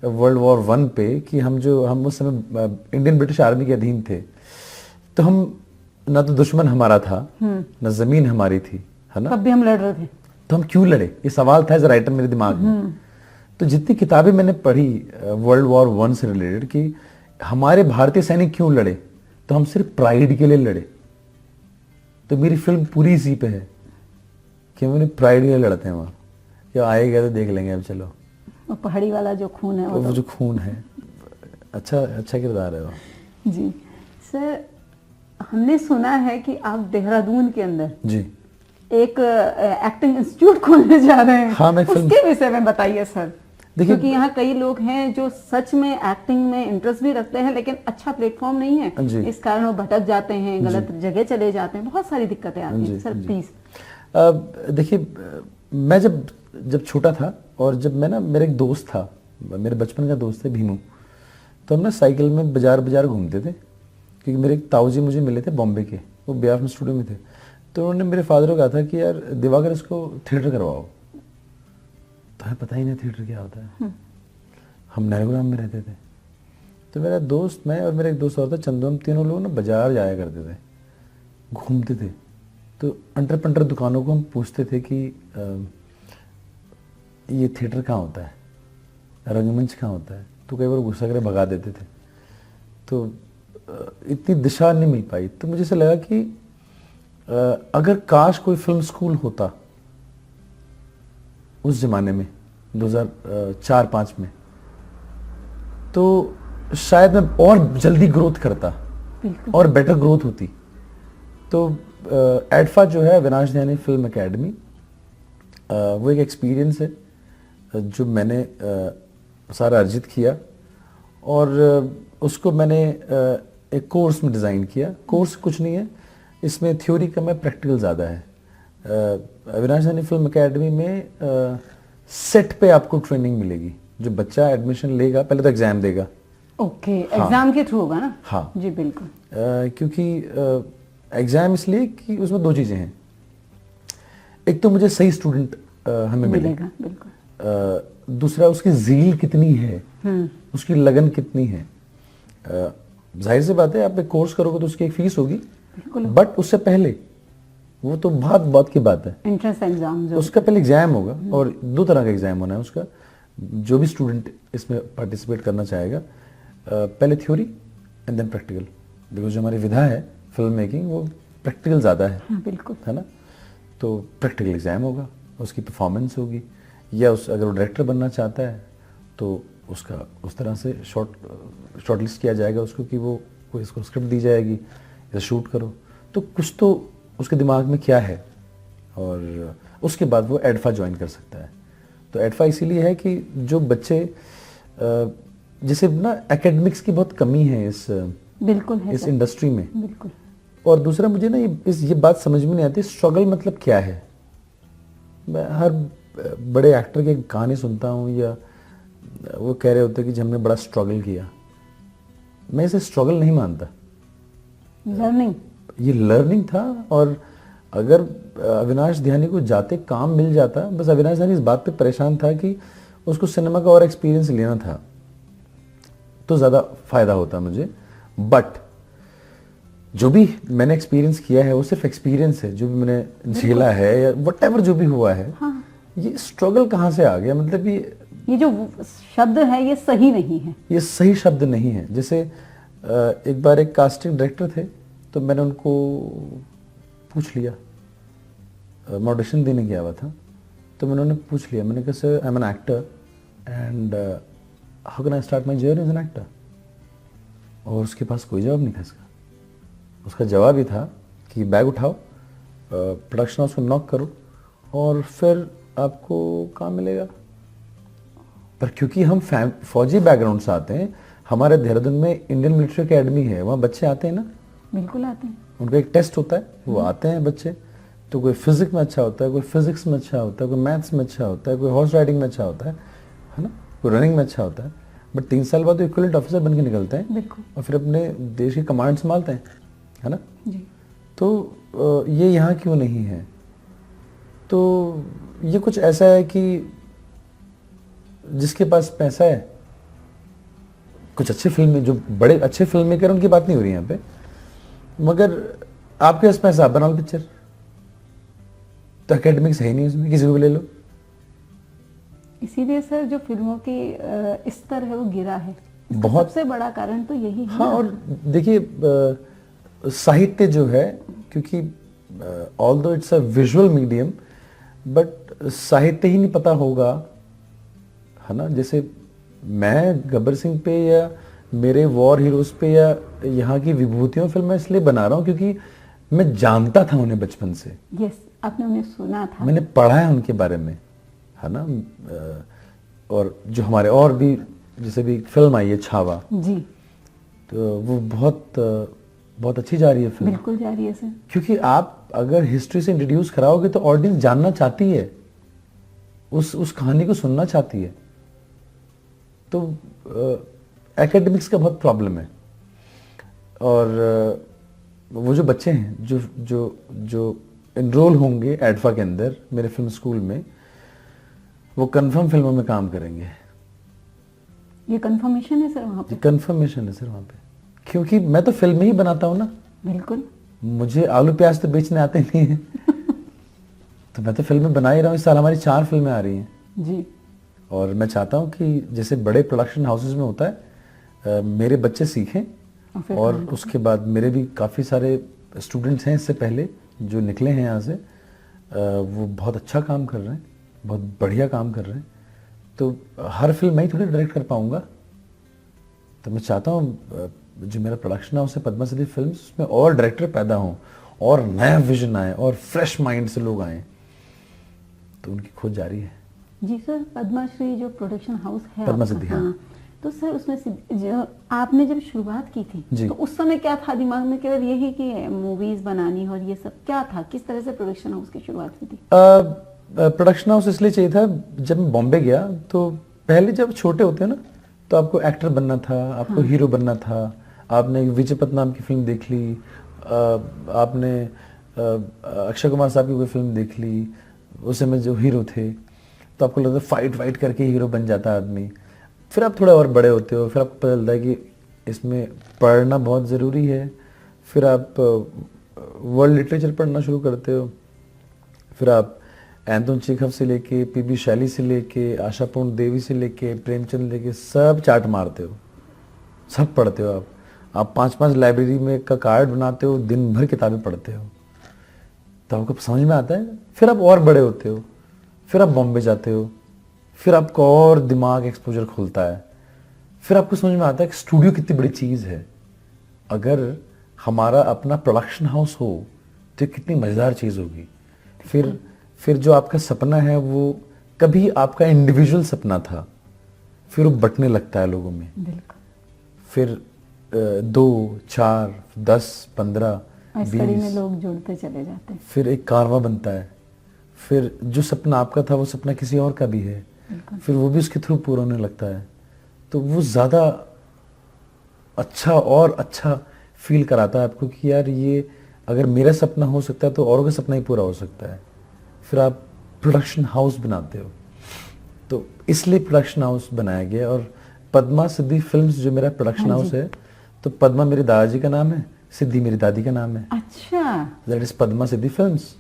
वर्ल्ड वॉर 1 पे, कि हम उस समय इंडियन ब्रिटिश आर्मी के अधीन थे, तो हम ना तो दुश्मन हमारा था, ना जमीन हमारी थी, है ना? तब भी हम लड़ रहे थे, तो हम क्यों लड़े? ये सवाल था एज अ राइटर मेरे दिमाग में। तो जितनी किताबें मैंने पढ़ी वर्ल्ड वॉर 1 से रिलेटेड, कि हमारे भारतीय सैनिक क्यों लड़े, तो हम सिर्फ प्राइड के लिए लड़े। तो मेरी फिल्म पूरी इसी पे है कि हम उन्हें प्राइड के लिए लड़ते हैं। वहाँ क्या आएगा तो देख लेंगे, अब चलो। वो पहाड़ी वाला जो खून है, वो जो खून है, अच्छा किरदार है वो। जी सर, हमने सुना है कि आप देहरादून के अंदर जी एक एक्टिंग इंस्टीट्यूट खोलने जा रहे हैं। हाँ, मैं उसके विषय में बताइए सर। देखिए, क्योंकि यहाँ कई लोग हैं जो सच में एक्टिंग में इंटरेस्ट भी रखते हैं, लेकिन अच्छा प्लेटफॉर्म नहीं है, इस कारण वो भटक जाते हैं, गलत जगह चले जाते हैं, बहुत सारी दिक्कतें आती हैं। Sir please. देखिए, मैं जब छोटा था, और जब मैं ना, मेरा एक दोस्त था, मेरे बचपन का दोस्त है भीमू, तो हम ना साइकिल में बाजार घूमते थे, क्योंकि मेरे एक ताऊ जी मुझे मिले थे बॉम्बे के, वो ब्याह में स्टूडियो में थे। तो उन्होंने मेरे फादर को कहा था कि यार दिवाकर इसको थिएटर करवाओ। तो हमें पता ही नहीं थिएटर क्या होता है। हम नैरोग्राम में रहते थे, तो मेरा दोस्त, मैं और मेरा एक दोस्त और था चंदू, हम तीनों लोग ना बाजार जाया करते थे, घूमते थे। तो अंटर पंटर दुकानों को हम पूछते थे कि ये थिएटर कहाँ होता है, रंगमंच कहाँ होता है, तो कई बार गुस्सा करके भगा देते थे। तो इतनी दिशा नहीं मिल पाई। तो मुझे ऐसा लगा कि अगर काश कोई फिल्म स्कूल होता उस जमाने में 2004-05 में, तो शायद मैं और जल्दी ग्रोथ करता और बेटर ग्रोथ होती। तो एडफा जो है, अविनाश ध्यानी फिल्म एकेडमी, वो एक एक्सपीरियंस है जो मैंने सारा अर्जित किया और उसको मैंने एक कोर्स में डिज़ाइन किया। कोर्स कुछ नहीं है, इसमें थ्योरी कम है, प्रैक्टिकल ज़्यादा है। अविनाश ध्यानी फिल्म एकेडमी में सेट पे आपको ट्रेनिंग मिलेगी। जो बच्चा एडमिशन लेगा पहले तो एग्जाम देगा। ओके, एग्जाम के थ्रू होगा ना? हाँ जी बिल्कुल। क्योंकि एग्जाम इसलिए कि उसमें दो चीज़ें हैं। एक तो मुझे सही स्टूडेंट हमें मिलेगा, बिल्कुल। दूसरा उसकी ज़ील कितनी है, उसकी लगन कितनी है। जाहिर सी बात है, आप एक कोर्स करोगे तो उसकी एक फीस होगी, बट उससे पहले वो तो बहुत की बात है, एंट्रेंस एग्जाम जो उसका पहले एग्जाम होगा। और दो तरह का एग्जाम होना है उसका। जो भी स्टूडेंट इसमें पार्टिसिपेट करना चाहेगा, पहले theory and then practical. Because जो हमारी विधा है फिल्म मेकिंग वो प्रैक्टिकल ज़्यादा है। हाँ, बिल्कुल, है ना। तो प्रैक्टिकल एग्जाम होगा, उसकी परफॉर्मेंस होगी, या अगर वो डायरेक्टर बनना चाहता है तो उसका उस तरह से शॉर्ट लिस्ट किया जाएगा उसको कि वो कोई इसको स्क्रिप्ट दी जाएगी या शूट करो। तो कुछ तो उसके दिमाग में क्या है, और उसके बाद वो एडफा ज्वाइन कर सकता है। तो एडफा इसीलिए है कि जो बच्चे जैसे ना एकेडमिक्स की बहुत कमी है बिल्कुल है इस इंडस्ट्री में। बिल्कुल। और दूसरा मुझे ना ये बात समझ में नहीं आती, स्ट्रगल मतलब क्या है। मैं हर बड़े एक्टर की कहानी सुनता हूँ या वो कह रहे होते हैं कि हमने बड़ा स्ट्रगल किया। मैं इसे स्ट्रगल नहीं मानता, लर्निंग, ये लर्निंग था। और अगर अविनाश ध्यानी को जाते काम मिल जाता, बस अविनाश ध्यानी इस बात पे परेशान था कि उसको सिनेमा का और एक्सपीरियंस लेना था, तो ज़्यादा फायदा होता मुझे। बट जो भी मैंने एक्सपीरियंस किया है वो सिर्फ एक्सपीरियंस है, जो भी मैंने झेला है या व्हाटएवर जो भी हुआ है। हाँ। ये स्ट्रगल कहाँ से आ गया, मतलब ये जो शब्द है ये सही नहीं है, ये सही शब्द नहीं है। जैसे एक बार एक कास्टिंग डायरेक्टर थे, तो मैंने उनको पूछ लिया, मैं ऑडिशन देने गया हुआ था, तो मैंने उन्हें पूछ लिया, मैंने कहा sir I am an actor and how can I start my journey as an actor. और उसके पास कोई जवाब नहीं था इसका। उसका जवाब ही था कि बैग उठाओ, प्रोडक्शन हाउस को नॉक करो और फिर आपको काम मिलेगा। पर क्योंकि हम फौजी बैकग्राउंड से आते हैं, हमारे देहरादून में इंडियन मिलिट्री अकेडमी है, वहाँ बच्चे आते हैं ना। बिल्कुल आते हैं। उनका एक टेस्ट होता है, वो आते हैं बच्चे, तो कोई फिजिक्स में अच्छा होता है, कोई फिजिक्स में अच्छा होता है, कोई मैथ्स में अच्छा होता है, कोई हॉर्स राइडिंग में अच्छा होता है ना, कोई रनिंग में अच्छा होता है। बट 3 साल बाद तो इक्विवेलेंट ऑफिसर बन के निकलते हैं और फिर अपने देश की कमांड संभालते हैं, है ना जी। तो ये यहाँ क्यों नहीं है। तो ये कुछ ऐसा है कि जिसके पास पैसा है, कुछ अच्छे फिल्म, जो बड़े अच्छे फिल्म मेकर, उनकी बात नहीं हो रही यहाँ पे, मगर आपके पास पैसा, आप बना लो पिक्चर, तो एकेडमिक्स है ही नहीं उसमें, किसी को भी ले लो। इसीलिए सर जो फिल्मों की स्तर है वो गिरा है, बहुत सबसे बड़ा कारण तो यही है। हाँ, और देखिए साहित्य जो है, क्योंकि although it's a visual medium, but साहित्य ही नहीं पता होगा, है ना। जैसे मैं गब्बर सिंह पे या मेरे वॉर हीरोज पे या यहाँ की विभूतियों फिल्म इसलिए बना रहा हूँ क्योंकि मैं जानता था उन्हें बचपन से। यस, आपने उन्हें सुना था, मैंने पढ़ा है उनके बारे में, है ना। और जो हमारे और भी, जैसे भी फिल्म आई है छावा जी, तो वो बहुत अच्छी जा रही है फिल्म। बिल्कुल जा रही है सर, क्योंकि आप अगर हिस्ट्री से इंट्रोड्यूस कराओगे तो ऑडियंस जानना चाहती है, उस कहानी को सुनना चाहती है। तो एकेडमिक्स का बहुत प्रॉब्लम है। और वो जो बच्चे हैं जो एनरोल होंगे एडफा के अंदर मेरे फिल्म स्कूल में, वो कंफर्म फिल्मों में काम करेंगे। ये कंफर्मेशन है सर वहाँ पे? कंफर्मेशन है सर वहाँ पे, क्योंकि मैं तो फिल्म ही बनाता हूँ ना। बिल्कुल। मुझे आलू प्याज तो बेचने आते नहीं है। तो मैं तो फिल्में बना ही रहा हूँ। इस साल हमारी 4 फिल्में आ रही हैं जी। और मैं चाहता हूँ कि जैसे बड़े प्रोडक्शन हाउसेस में होता है, मेरे बच्चे सीखें और उसके बाद मेरे भी काफ़ी सारे स्टूडेंट्स हैं इससे पहले जो निकले हैं यहाँ से, वो बहुत अच्छा काम कर रहे हैं, बहुत बढ़िया काम कर रहे हैं। तो हर फिल्म मैं ही थोड़ी डायरेक्ट कर पाऊँगा। तो मैं चाहता हूँ जो मेरा प्रोडक्शन हाउस है पद्मा सिटी फिल्म्स, उसमें और डायरेक्टर पैदा हों और नया विजन आए और फ्रेश माइंड से लोग आएँ। तो उनकी खोज जारी है। जी सर, पद्माश्री जो प्रोडक्शन हाउस है पद्मा आपका, सिद्धि, हाँ। तो सर उसमें जो आपने जब शुरुआत की थी जी। तो उस समय क्या था दिमाग में? केवल यही कि मूवीज बनानी और ये सब क्या था? किस तरह से प्रोडक्शन हाउस की शुरुआत हुई थी? प्रोडक्शन हाउस इसलिए चाहिए था, जब मैं बॉम्बे गया तो पहले जब छोटे होते हैं ना तो आपको एक्टर बनना था, आपको हीरो बनना था। आपने विजय पथ नाम की फिल्म देख ली, आपने अक्षय कुमार साहब की कोई फिल्म देख ली, उस समय जो हीरो थे तो आपको लगता है फाइट वाइट करके हीरो बन जाता आदमी। फिर आप थोड़ा और बड़े होते हो, फिर आपको पता चलता है कि इसमें पढ़ना बहुत ज़रूरी है। फिर आप वर्ल्ड लिटरेचर पढ़ना शुरू करते हो। फिर आप एंटोन चेखव से लेके पीबी शैली से लेके आशापूर्ण देवी से लेके प्रेमचंद लेके सब चाट मारते हो, सब पढ़ते हो। आप 5-5 लाइब्रेरी में का कार्ड बनाते हो, दिन भर किताबें पढ़ते हो, तो आपको समझ में आता है। फिर आप और बड़े होते हो, फिर आप बॉम्बे जाते हो, फिर आपका और दिमाग एक्सपोजर खुलता है। फिर आपको समझ में आता है कि स्टूडियो कितनी बड़ी चीज़ है। अगर हमारा अपना प्रोडक्शन हाउस हो तो कितनी मज़ेदार चीज़ होगी। फिर जो आपका सपना है वो कभी आपका इंडिविजुअल सपना था, फिर वो बंटने लगता है लोगों में। बिल्कुल। फिर 2, 4, 10, 15, इस कड़ी 20 में लोग जुड़ते चले जाते हैं। फिर एक कारवां बनता है। फिर जो सपना आपका था वो सपना किसी और का भी है, फिर वो भी उसके थ्रू पूरा होने लगता है। तो वो ज़्यादा अच्छा और अच्छा फील कराता है आपको कि यार ये अगर मेरा सपना हो सकता है तो औरों का सपना ही पूरा हो सकता है। फिर आप प्रोडक्शन हाउस बनाते हो। तो इसलिए प्रोडक्शन हाउस बनाया गया। और पद्मा सिद्धि फिल्म्स जो मेरा प्रोडक्शन हाउस है, तो पद्मा मेरे दादाजी का नाम है, सिद्धि मेरी दादी का नाम है। अच्छा, that is Padma Siddhi films.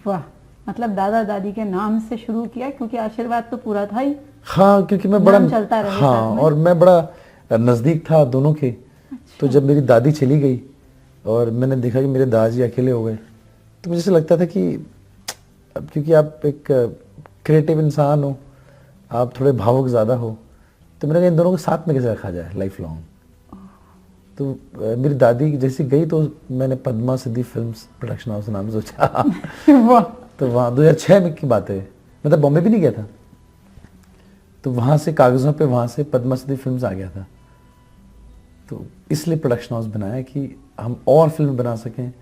वाह, मतलब दादा दादी के नाम से शुरू किया, क्योंकि आशीर्वाद तो पूरा था ही। हाँ, क्योंकि मैं बड़ा चलता रहे हाँ साथ में। और मैं बड़ा नज़दीक था दोनों के। तो जब मेरी दादी चली गई और मैंने देखा कि मेरे दादाजी अकेले हो गए, तो मुझे ऐसा लगता था कि अब क्योंकि आप एक क्रिएटिव इंसान हो, आप थोड़े भावुक ज़्यादा हो, तो मैंने कहा इन दोनों को साथ में कैसे रखा जाए लाइफ लॉन्ग। तो मेरी दादी जैसे गई तो मैंने पद्मा सिद्धि फिल्म्स प्रोडक्शन हाउस नाम सोचा। वाह। तो वहाँ 2006 में की बात है, मैं तो बॉम्बे भी नहीं गया था। तो वहाँ से कागज़ों पे वहाँ से पद्मा सिद्धि फिल्म्स आ गया था। तो इसलिए प्रोडक्शन हाउस बनाया कि हम और फिल्म बना सकें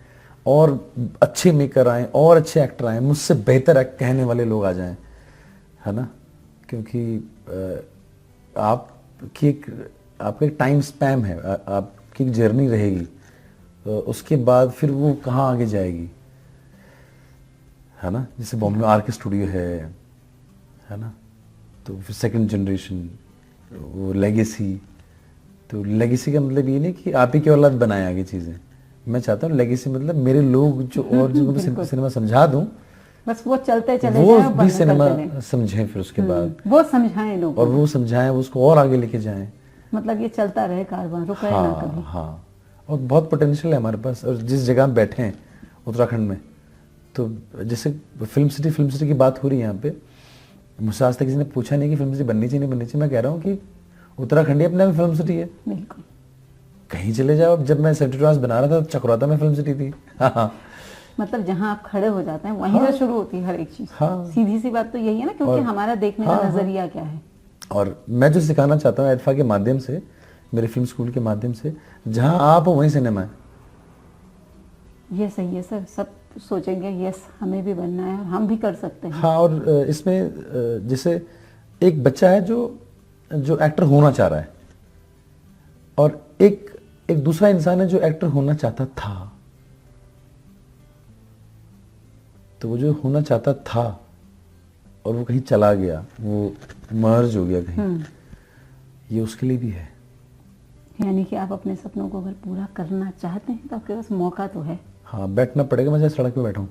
और अच्छे मेकर आएँ और अच्छे एक्टर आएँ, मुझसे बेहतर एक्ट कहने वाले लोग आ जाएं, है ना। क्योंकि आपकी आपका एक टाइम स्पैम है, आपकी एक जर्नी रहेगी, उसके बाद फिर वो कहाँ आगे जाएगी, है ना। जैसे बॉम्बे में आर के स्टूडियो है ना। तो फिर सेकंड जनरेशन, वो लेगेसी। तो लेगेसी का मतलब ये नहीं कि आप ही की औलाद बनाए आगे चीज़ें। मैं चाहता हूँ लेगेसी मतलब मेरे लोग जो और जिनको सिनेमा समझा दूँ, बस वो चलते चले वो जाएं, भी सिनेमा समझें फिर उसके बाद, वो समझाएं लोगों और वो समझाएं, वो उसको और आगे लेके जाएं। मतलब ये चलता रहे कारवां, रुके ना कभी। हाँ, और बहुत पोटेंशियल है हमारे पास। और जिस जगह हम बैठे हैं उत्तराखंड में, तो जैसे फिल्म सिटी की बात हो रही है यहाँ पे, मुझसे आज तक किसी ने पूछा नहीं कि फिल्म सिटी बननी चाहिए नहीं बननी चाहिए। मैं कह रहा हूँ कि उत्तराखंड ही अपने में फिल्म सिटी है। बिल्कुल। कहीं चले जाओ। जब मैं सेंट्रल बना रहा था चकराता में फिल्म सिटी थी। हाँ, मतलब जहाँ आप खड़े हो जाते हैं वहीं से शुरू होती है हर एक चीज। हाँ। सीधी सी बात तो यही है ना, क्योंकि हमारा देखने का नजरिया क्या है। और मैं जो सिखाना चाहता हूँ एडफा के माध्यम से, मेरे फिल्म स्कूल के माध्यम से, जहाँ आप हो वहीं सिनेमा है। ये सही है सर, सब सोचेंगे यस हमें भी बनना है और हम भी कर सकते हैं। हाँ, और इसमें जैसे एक बच्चा है जो एक्टर होना चाह रहा है, और एक दूसरा इंसान है जो एक्टर होना चाहता था। तो वो जो होना चाहता था और वो कहीं चला गया, वो मर्ज हो गया कहीं, ये उसके लिए भी है। यानी कि आप अपने सपनों को अगर पूरा करना चाहते हैं तो आपके पास मौका तो है। हाँ, बैठना पड़ेगा। मैं चाहे सड़क पे बैठा हूँ,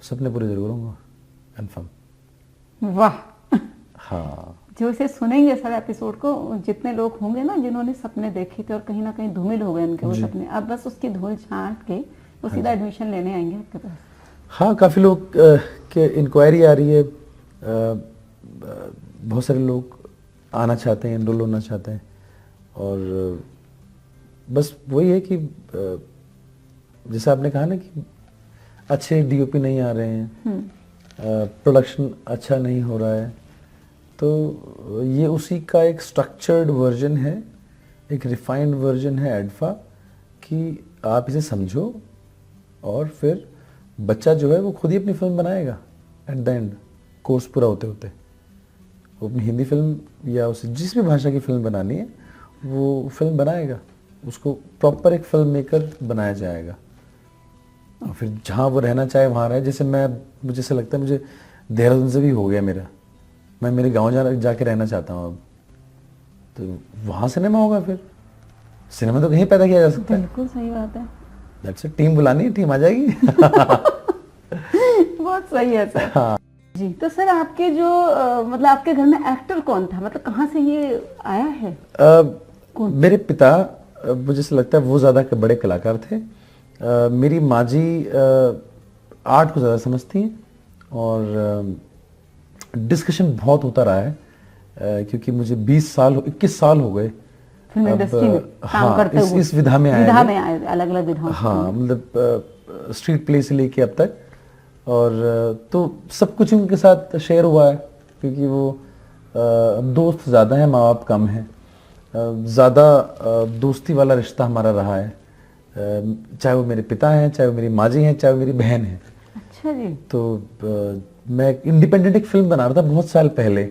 सपने पूरे जरूर करूँगा, कन्फर्म। वाह। हाँ, जो इसे सुनेंगे सर एपिसोड को, जितने लोग होंगे ना जिन्होंने सपने देखे थे और कहीं ना कहीं धूमिल हो गए उनके वो सपने, अब बस उसकी धूल छांट के वो सीधा एडमिशन लेने आएंगे आपके पास। हाँ, काफ़ी लोग के इंक्वायरी आ रही है। बहुत सारे लोग आना चाहते हैं, एनरोल होना चाहते हैं, और बस वही है कि जैसे आपने कहा ना कि अच्छे डीओपी नहीं आ रहे हैं, प्रोडक्शन अच्छा नहीं हो रहा है, तो ये उसी का एक स्ट्रक्चर्ड वर्जन है, एक रिफाइंड वर्जन है एडफा, कि आप इसे समझो और फिर बच्चा जो है वो खुद ही अपनी फिल्म बनाएगा एट द एंड, कोर्स पूरा होते होते। वो अपनी हिंदी फिल्म या उसे जिस भी भाषा की फिल्म बनानी है वो फिल्म बनाएगा, उसको प्रॉपर एक फिल्म मेकर बनाया जाएगा, और फिर जहाँ वो रहना चाहे वहाँ रहे। जैसे मुझे ऐसा लगता है, मुझे देहरादून से भी हो गया मेरा, मैं मेरे गांव जाके रहना चाहता हूँ अब, तो वहाँ सिनेमा होगा। फिर सिनेमा तो कहीं पैदा किया जा सकता है। बिल्कुल सही बात है। दैट्स इट, टीम बुलानी है, टीम आ जाएगी। बहुत सही है सर। हाँ जी, तो सर आपके जो मतलब आपके घर में एक्टर कौन था, मतलब कहाँ से ये आया है? मेरे पिता, मुझे ऐसा लगता है वो ज़्यादा बड़े कलाकार थे। मेरी माँ जी आर्ट को ज़्यादा समझती हैं, और डिस्कशन बहुत होता रहा है, क्योंकि मुझे 21 साल हो गए फिल्म इंडस्ट्री में काम करते हुए, इस विधा में आए, अलग अलग विधाओं। हाँ, मतलब स्ट्रीट प्ले से लेके अब तक, और तो सब कुछ उनके साथ शेयर हुआ है, क्योंकि वो दोस्त ज़्यादा हैं, माँ बाप कम हैं, ज़्यादा दोस्ती वाला रिश्ता हमारा रहा है, चाहे वो मेरे पिता हैं, चाहे वो मेरी माँ जी हैं, चाहे वो मेरी बहन है। अच्छा जी। तो मैं इंडिपेंडेंट एक फिल्म बना रहा था बहुत साल पहले,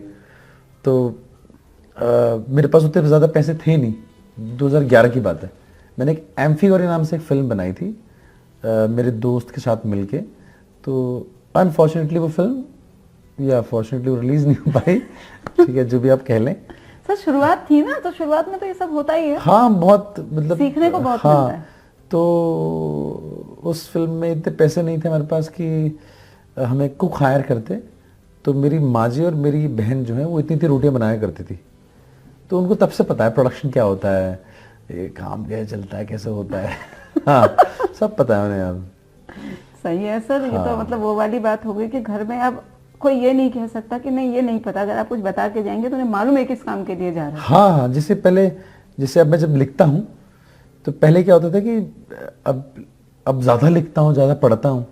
तो मेरे पास उतने ज़्यादा पैसे थे नहीं, 2011 की बात है। मैंने एक एम्फीगोरी नाम से एक फिल्म बनाई थी मेरे दोस्त के साथ मिलके, तो अनफॉर्चुनेटली वो फिल्म, या फॉर्चुनेटली वो रिलीज नहीं हो पाई, ठीक है, जो भी आप कह लें। सर शुरुआत थी ना, तो शुरुआत में तो ये सब होता ही है। हाँ, बहुत मतलब सीखने को बहुत हाँ, मिलता है। तो उस फिल्म में इतने पैसे नहीं थे हमारे पास कि हमें कुक हायर करते, तो मेरी माँ जी और मेरी बहन जो है वो इतनी रोटियां बनाया करती थी, तो उनको तब से पता है प्रोडक्शन क्या होता है, ये काम कैसे चलता है, कैसे होता है। हाँ, सब पता है उन्हें अब। सही है सर। ये तो मतलब वो वाली बात हो गई कि घर में अब कोई ये नहीं कह सकता कि नहीं ये नहीं पता, अगर आप कुछ बता के जाएंगे तो उन्हें मालूम है किस काम के लिए जा रहा है। हाँ हाँ, जैसे अब मैं जब लिखता हूँ, तो पहले क्या होता था कि अब ज़्यादा लिखता हूँ, ज़्यादा पढ़ता हूँ।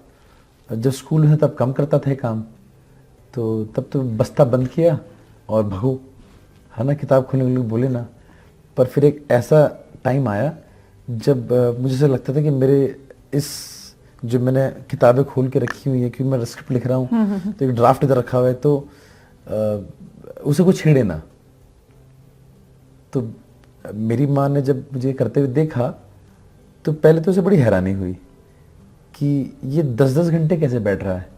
जब स्कूल में तब कम करता था काम, तो तब तो बस्ता बंद किया और भगो, है ना, किताब खोलने के लिए बोले ना। पर फिर एक ऐसा टाइम आया जब मुझे ऐसा लगता था कि मेरे इस जो मैंने किताबें खोल के रखी हुई है, क्योंकि मैं स्क्रिप्ट लिख रहा हूँ, तो एक ड्राफ्ट इधर रखा हुआ है, तो उसे कुछ छेड़े ना। तो मेरी माँ ने जब मुझे करते हुए देखा, तो पहले तो उसे बड़ी हैरानी हुई कि ये 10-10 घंटे कैसे बैठ रहा है।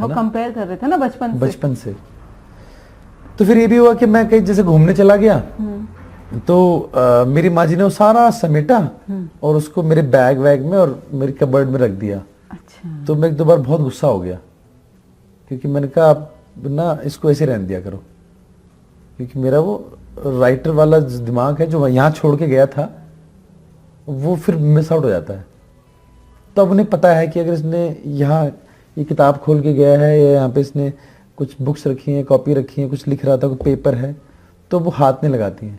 वो कंपेयर कर रहे थे ना बचपन से। तो फिर ये भी हुआ कि मैं कहीं जैसे घूमने चला गया, तो मेरी माँ जी ने वो सारा समेटा और उसको मेरे बैग वैग में और मेरी कबर्ड में रख दिया। अच्छा। तो मैं एक दो बार बहुत गुस्सा हो गया, क्योंकि मैंने कहा आप ना इसको ऐसे रहने दिया करो, क्योंकि मेरा वो राइटर वाला दिमाग है जो यहाँ छोड़ के गया था, वो फिर मिस आउट हो जाता है। तो अब उन्हें पता है कि अगर इसने यहाँ ये किताब खोल के गया है, या यहाँ पे इसने कुछ बुक्स रखी हैं, कॉपी रखी है, कुछ लिख रहा था, कुछ पेपर है, तो वो हाथ नहीं लगाती हैं।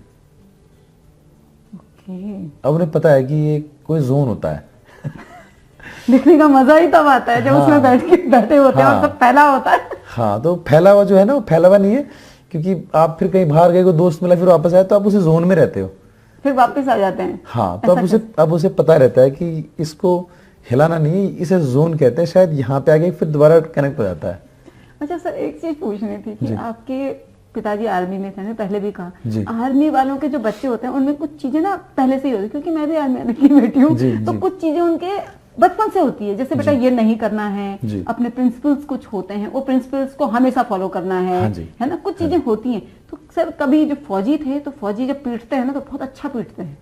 अब उन्हें पता है कि ये कोई जोन होता है। लिखने का मजा ही तब आता है जब उसमें बैठे होते हैं और सब फैला होता है। हाँ, तो फैला हुआ जो है ना, वो फैला हुआ नहीं है, क्योंकि आप फिर कहीं बाहर गए, कोई दोस्त मिला, फिर वापस आए, तो आप उसे जोन में रहते हो, फिर वापस आ जाते हैं। हाँ, तो अब उसे पता रहता है कि इसको हिलाना नहीं, इसे जोन कहते हैं, शायद यहाँ पे आ गए, फिर दोबारा कनेक्ट हो जाता है। अच्छा सर, एक चीज पूछनी थी कि आपके पिताजी आर्मी में थे, पहले भी कहा, जी। आर्मी वालों के जो बच्चे होते हैं उनमें कुछ चीजें ना पहले से ही होती है, क्योंकि मैं भी आर्मी की बेटी हूँ, तो कुछ चीजें उनके बचपन से होती है, जैसे बेटा ये नहीं करना है, जी। अपने प्रिंसिपल्स कुछ होते हैं, वो प्रिंसिपल्स को हमेशा फॉलो करना हाँ जी। है ना, कुछ चीजें होती हैं। तो सर कभी जो फौजी थे तो फौजी जब पीटते हैं ना तो बहुत अच्छा पीटते हैं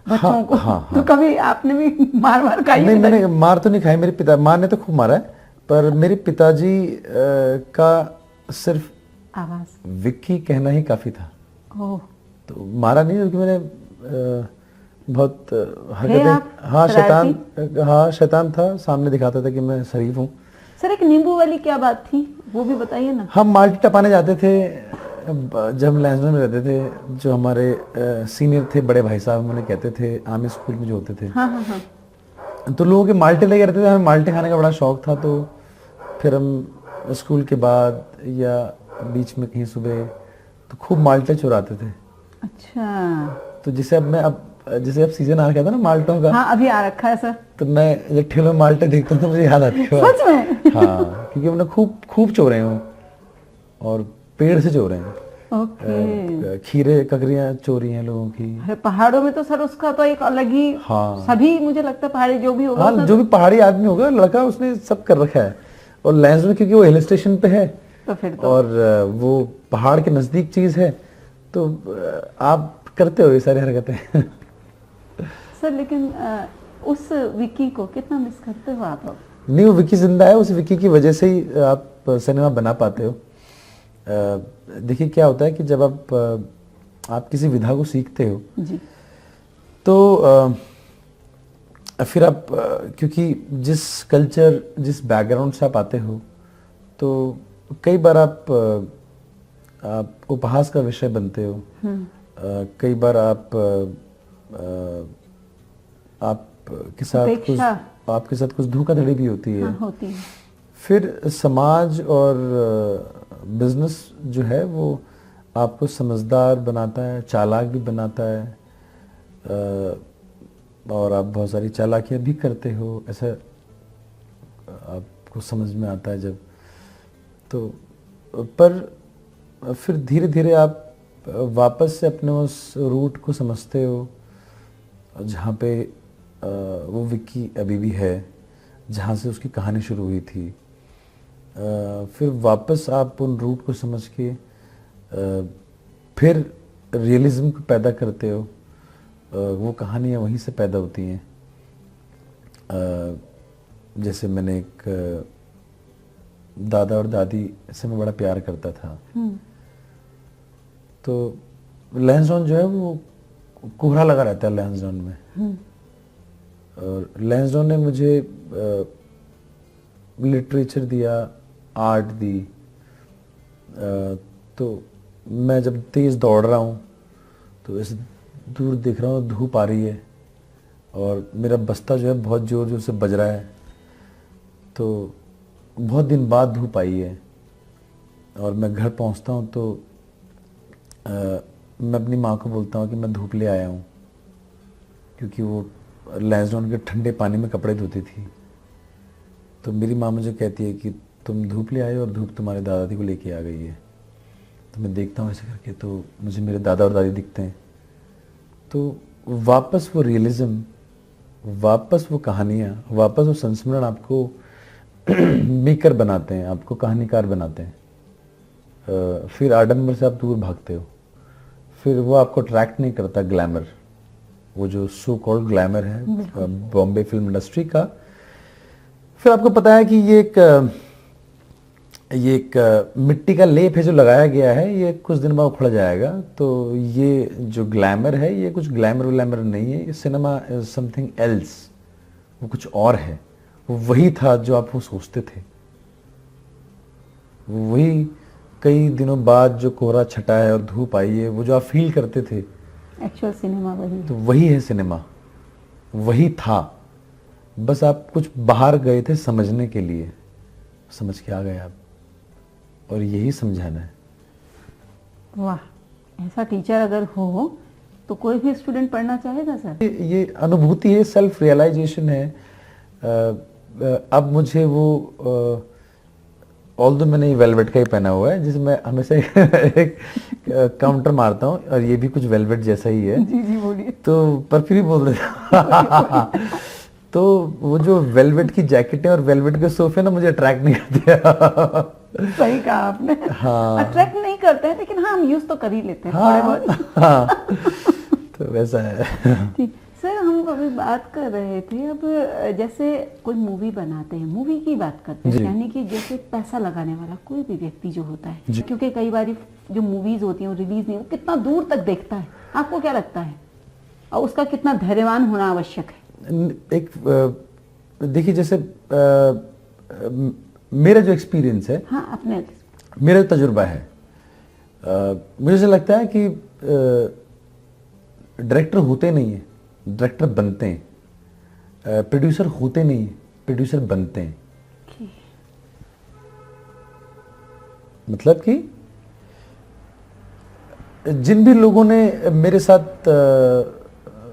बच्चों को। हाँ। तो कभी आपने भी मार खाई है? नहीं, मैंने मार तो नहीं खाई, मेरे पिता, माँ ने तो खूब मारा है, पर मेरे पिताजी का सिर्फ आवाज विक्की कहना ही काफी था। ओह, तो मारा नहीं, क्योंकि मैंने बहुत थे हरकतें, आप हाँ शैतान, शरारती? हाँ शैतान था, सामने दिखाता था कि मैं शरीफ हूँ। सर एक नींबू वाली क्या बात थी, वो भी बताइए ना। हम माल्टी टपाने जाते थे जब हम लैंसडन में रहते थे। जो हमारे सीनियर थे, बड़े भाई साहब, उन्हें कहते थे, आर्मी स्कूल में जो होते थे, हाँ हाँ हाँ। तो लोगों के माल्टे लेके रहते थे। हमें माल्टे खाने का बड़ा शौक था, तो फिर हम स्कूल के बाद या बीच में कहीं सुबह तो खूब माल्टे चुराते थे। अच्छा, तो जैसे अब सीजन आ गया था ना माल्टों का, हाँ अभी आ रखा है सर। तो मैं जब ठेलों में माल्टे देखता हूँ तो मुझे याद आती है बात। सच में? हाँ, क्योंकि हमने खूब चोरे हूँ, और पेड़ से चोरे हैं। ओके। खीरे ककड़ियाँ चोरी हैं लोगों की। अरे पहाड़ों में तो सर उसका तो एक अलग ही, हाँ। सभी मुझे लगता है पहाड़ी जो भी होगा हाँ, उसका जो भी पहाड़ी आदमी होगा, लड़का, उसने सब कर रखा है। और लैंसडन क्योंकि वो हिल स्टेशन पे है, तो फिर तो और वो पहाड़ के नजदीक चीज है, तो आप करते हो ये सारी हरकतें। सर लेकिन उस विकी को कितना मिस करते हो आप अब? नहीं, वो विकी जिंदा है, उस विकी की वजह से ही आप सिनेमा बना पाते हो। देखिए क्या होता है कि जब आप किसी विधा को सीखते हो, जी। तो फिर आप क्योंकि जिस कल्चर, जिस बैकग्राउंड से आप आते हो, तो कई बार आप उपहास का विषय बनते हो। कई बार आपके साथ कुछ धोखाधड़ी भी होती है। हाँ, होती है। फिर समाज और बिजनेस जो है वो आपको समझदार बनाता है, चालाक भी बनाता है, और आप बहुत सारी चालाकियां भी करते हो, ऐसा आपको समझ में आता है जब। तो पर फिर धीरे धीरे आप वापस से अपने उस रूट को समझते हो, जहाँ पे वो विक्की अभी भी है, जहाँ से उसकी कहानी शुरू हुई थी। फिर वापस आप उन रूट को समझ के फिर रियलिज्म को पैदा करते हो। वो कहानियाँ वहीं से पैदा होती हैं। जैसे मैंने एक दादा और दादी से मैं बड़ा प्यार करता था, तो लैंसडॉन जो है वो कोहरा लगा रहता है लैंसडॉन में, और लैंसडॉन ने मुझे लिटरेचर दिया, आर्ट दी। तो मैं जब तेज दौड़ रहा हूँ तो ऐसे दूर देख रहा हूँ, धूप आ रही है और मेरा बस्ता जो है बहुत जोर जोर से बज रहा है। तो बहुत दिन बाद धूप आई है और मैं घर पहुँचता हूँ तो मैं अपनी माँ को बोलता हूँ कि मैं धूप ले आया हूँ, क्योंकि वो लैंसडॉन के ठंडे पानी में कपड़े धोती थी। तो मेरी माँ मुझे कहती है कि तुम धूप ले आए और धूप तुम्हारे दादा दादी को लेके आ गई है। तो मैं देखता हूँ ऐसे करके, तो मुझे मेरे दादा और दादी दिखते हैं। तो वापस वो रियलिज्म, वापस वो कहानियाँ, वापस वो संस्मरण आपको मेकर बनाते हैं, आपको कहानीकार बनाते हैं। फिर आडंबर से आप दूर भागते हो, फिर वो आपको अट्रैक्ट नहीं करता ग्लैमर, वो जो सो कॉल्ड ग्लैमर है बॉम्बे फिल्म इंडस्ट्री का। फिर आपको पता है कि ये एक मिट्टी का लेप है जो लगाया गया है, ये कुछ दिन बाद उखड़ जाएगा। तो ये जो ग्लैमर है, ये कुछ ग्लैमर नहीं है, ये सिनेमा इज समथिंग एल्स, वो कुछ और है। वो वही था जो आप वो सोचते थे, वही कई दिनों बाद जो कोहरा छटा है और धूप आई है, वो जो आप फील करते थे, एक्चुअल सिनेमा वही। तो वही है सिनेमा, वही था। बस आप कुछ बाहर गए थे समझने के लिए, समझ के आ गए आप, और यही समझाना है। वाह, ऐसा टीचर अगर हो तो कोई भी स्टूडेंट पढ़ना चाहेगा सर। ये अनुभूति है, सेल्फ रियलाइजेशन है। अब मुझे वो ऑल्दो मैंने वेलवेट का ही पहना हुआ है, जिसे मैं हमेशा एक काउंटर मारता हूँ, और ये भी कुछ वेलवेट जैसा ही है। जी जी बोलिए। तो पर फिर भी बोल रहे तो वो जो वेलवेट की जैकेटें और वेलवेट के सोफे ना मुझे अट्रैक्ट नहीं करते। सही कहा आपने। हाँ। अट्रैक्ट नहीं करते हैं, लेकिन हाँ, हम यूज तो कर ही लेते हैं थोड़े हाँ बहुत। हाँ, तो वैसा है। ठीक सर, हम अभी बात कर रहे थे, अब जैसे कोई मूवी बनाते हैं, मूवी की बात करते हैं, जी। यानी कि जैसे पैसा लगाने वाला कोई भी व्यक्ति जो होता है, जी। क्योंकि कई बार जो मूवीज होती हैं वो रिलीज नहीं, वो कितना दूर तक देखता है, आपको क्या लगता है, और उसका कितना धैर्यवान होना आवश्यक है? एक देखिए, जैसे मेरा जो एक्सपीरियंस है, हाँ, अपने मेरा तजुर्बा है, मुझे ऐसा लगता है कि डायरेक्टर होते नहीं हैं, डायरेक्टर बनते हैं। प्रोड्यूसर होते नहीं हैं, प्रोड्यूसर बनते हैं। मतलब कि जिन भी लोगों ने मेरे साथ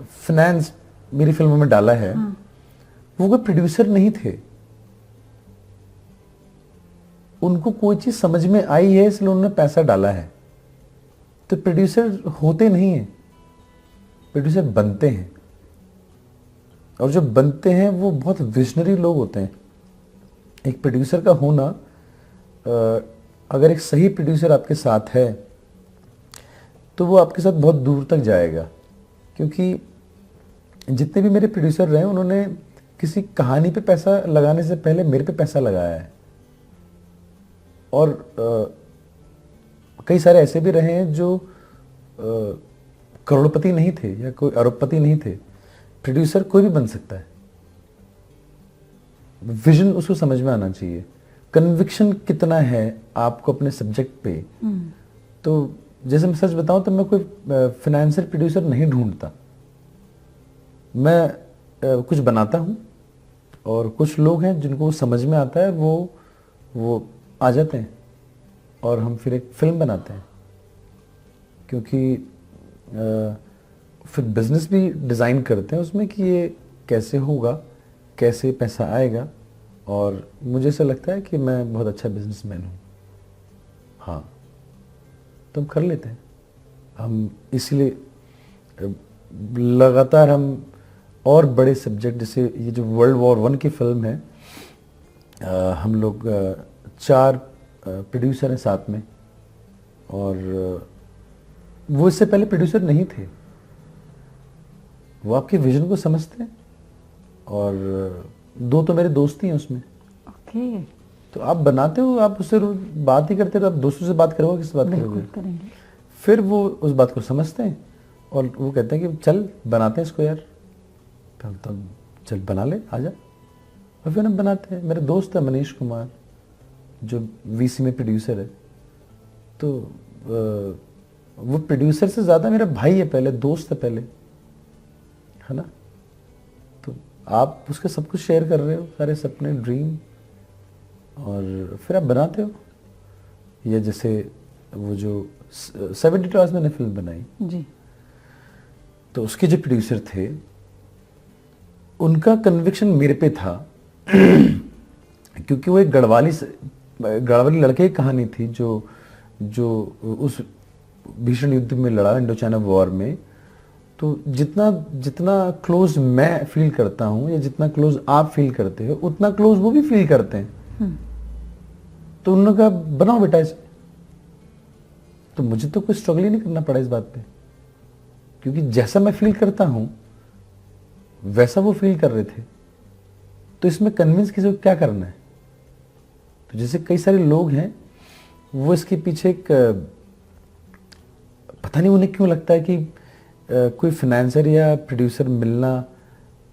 फाइनेंस मेरी फिल्मों में डाला है, वो कोई प्रोड्यूसर नहीं थे। उनको कोई चीज समझ में आई है, इसलिए उन्होंने पैसा डाला है। तो प्रोड्यूसर होते नहीं हैं, प्रोड्यूसर बनते हैं। और जो बनते हैं वो बहुत विजनरी लोग होते हैं। एक प्रोड्यूसर का होना, अगर एक सही प्रोड्यूसर आपके साथ है तो वो आपके साथ बहुत दूर तक जाएगा। क्योंकि जितने भी मेरे प्रोड्यूसर रहे, उन्होंने किसी कहानी पे पैसा लगाने से पहले मेरे पे पैसा लगाया है। और कई सारे ऐसे भी रहे हैं जो करोड़पति नहीं थे या कोई अरबपति नहीं थे। प्रोड्यूसर कोई भी बन सकता है, विजन उसको समझ में आना चाहिए, कन्विक्शन कितना है आपको अपने सब्जेक्ट पे। तो जैसे मैं सच बताऊं तो मैं कोई फाइनेंशियल प्रोड्यूसर नहीं ढूंढता। मैं कुछ बनाता हूं और कुछ लोग हैं जिनको वो समझ में आता है, वो आ जाते हैं और हम फिर एक फिल्म बनाते हैं। क्योंकि फिर बिजनेस भी डिज़ाइन करते हैं उसमें कि ये कैसे होगा, कैसे पैसा आएगा। और मुझे ऐसा लगता है कि मैं बहुत अच्छा बिजनेसमैन हूँ। हाँ, तो हम कर लेते हैं। हम इसलिए लगातार हम और बड़े सब्जेक्ट, जैसे ये जो वर्ल्ड वॉर 1 की फिल्म है, हम लोग 4 प्रोड्यूसर हैं साथ में। और वो इससे पहले प्रोड्यूसर नहीं थे। वो आपके विजन को समझते हैं। और 2 तो मेरे दोस्त ही हैं उसमें। ओके। तो आप बनाते हो, आप उससे बात ही करते हो, आप दोस्तों से बात करोगे, किससे बात करोगे? करेंगे। फिर वो उस बात को समझते हैं और वो कहते हैं कि चल बनाते हैं इसको यार। तो चल बना ले, आजा। और फिर हम बनाते हैं। मेरा दोस्त है मनीष कुमार, जो वीसी में प्रोड्यूसर है। तो वो प्रोड्यूसर से ज़्यादा मेरा भाई है, पहले दोस्त है पहले, है ना। तो आप उसके सब कुछ शेयर कर रहे हो, सारे सपने, ड्रीम, और फिर आप बनाते हो। ये जैसे वो जो 72 आवर्स मैंने फिल्म बनाई जी, तो उसके जो प्रोड्यूसर थे, उनका कन्विक्शन मेरे पे था। क्योंकि वो एक गढ़वाली लड़के की कहानी थी जो उस भीषण युद्ध में लड़ा, इंडो चाइना वॉर में। तो जितना क्लोज मैं फील करता हूँ या जितना क्लोज आप फील करते हो, उतना क्लोज वो भी फील करते हैं। तो उन्होंने कहा बनाओ बेटा इसे। तो मुझे तो कोई स्ट्रगल ही नहीं करना पड़ा इस बात पे, क्योंकि जैसा मैं फील करता हूं वैसा वो फील कर रहे थे। तो इसमें कन्विंस किसी को क्या करना है? तो जैसे कई सारे लोग हैं, वो इसके पीछे एक पता नहीं उन्हें क्यों लगता है कि कोई फाइनेंसर या प्रोड्यूसर मिलना,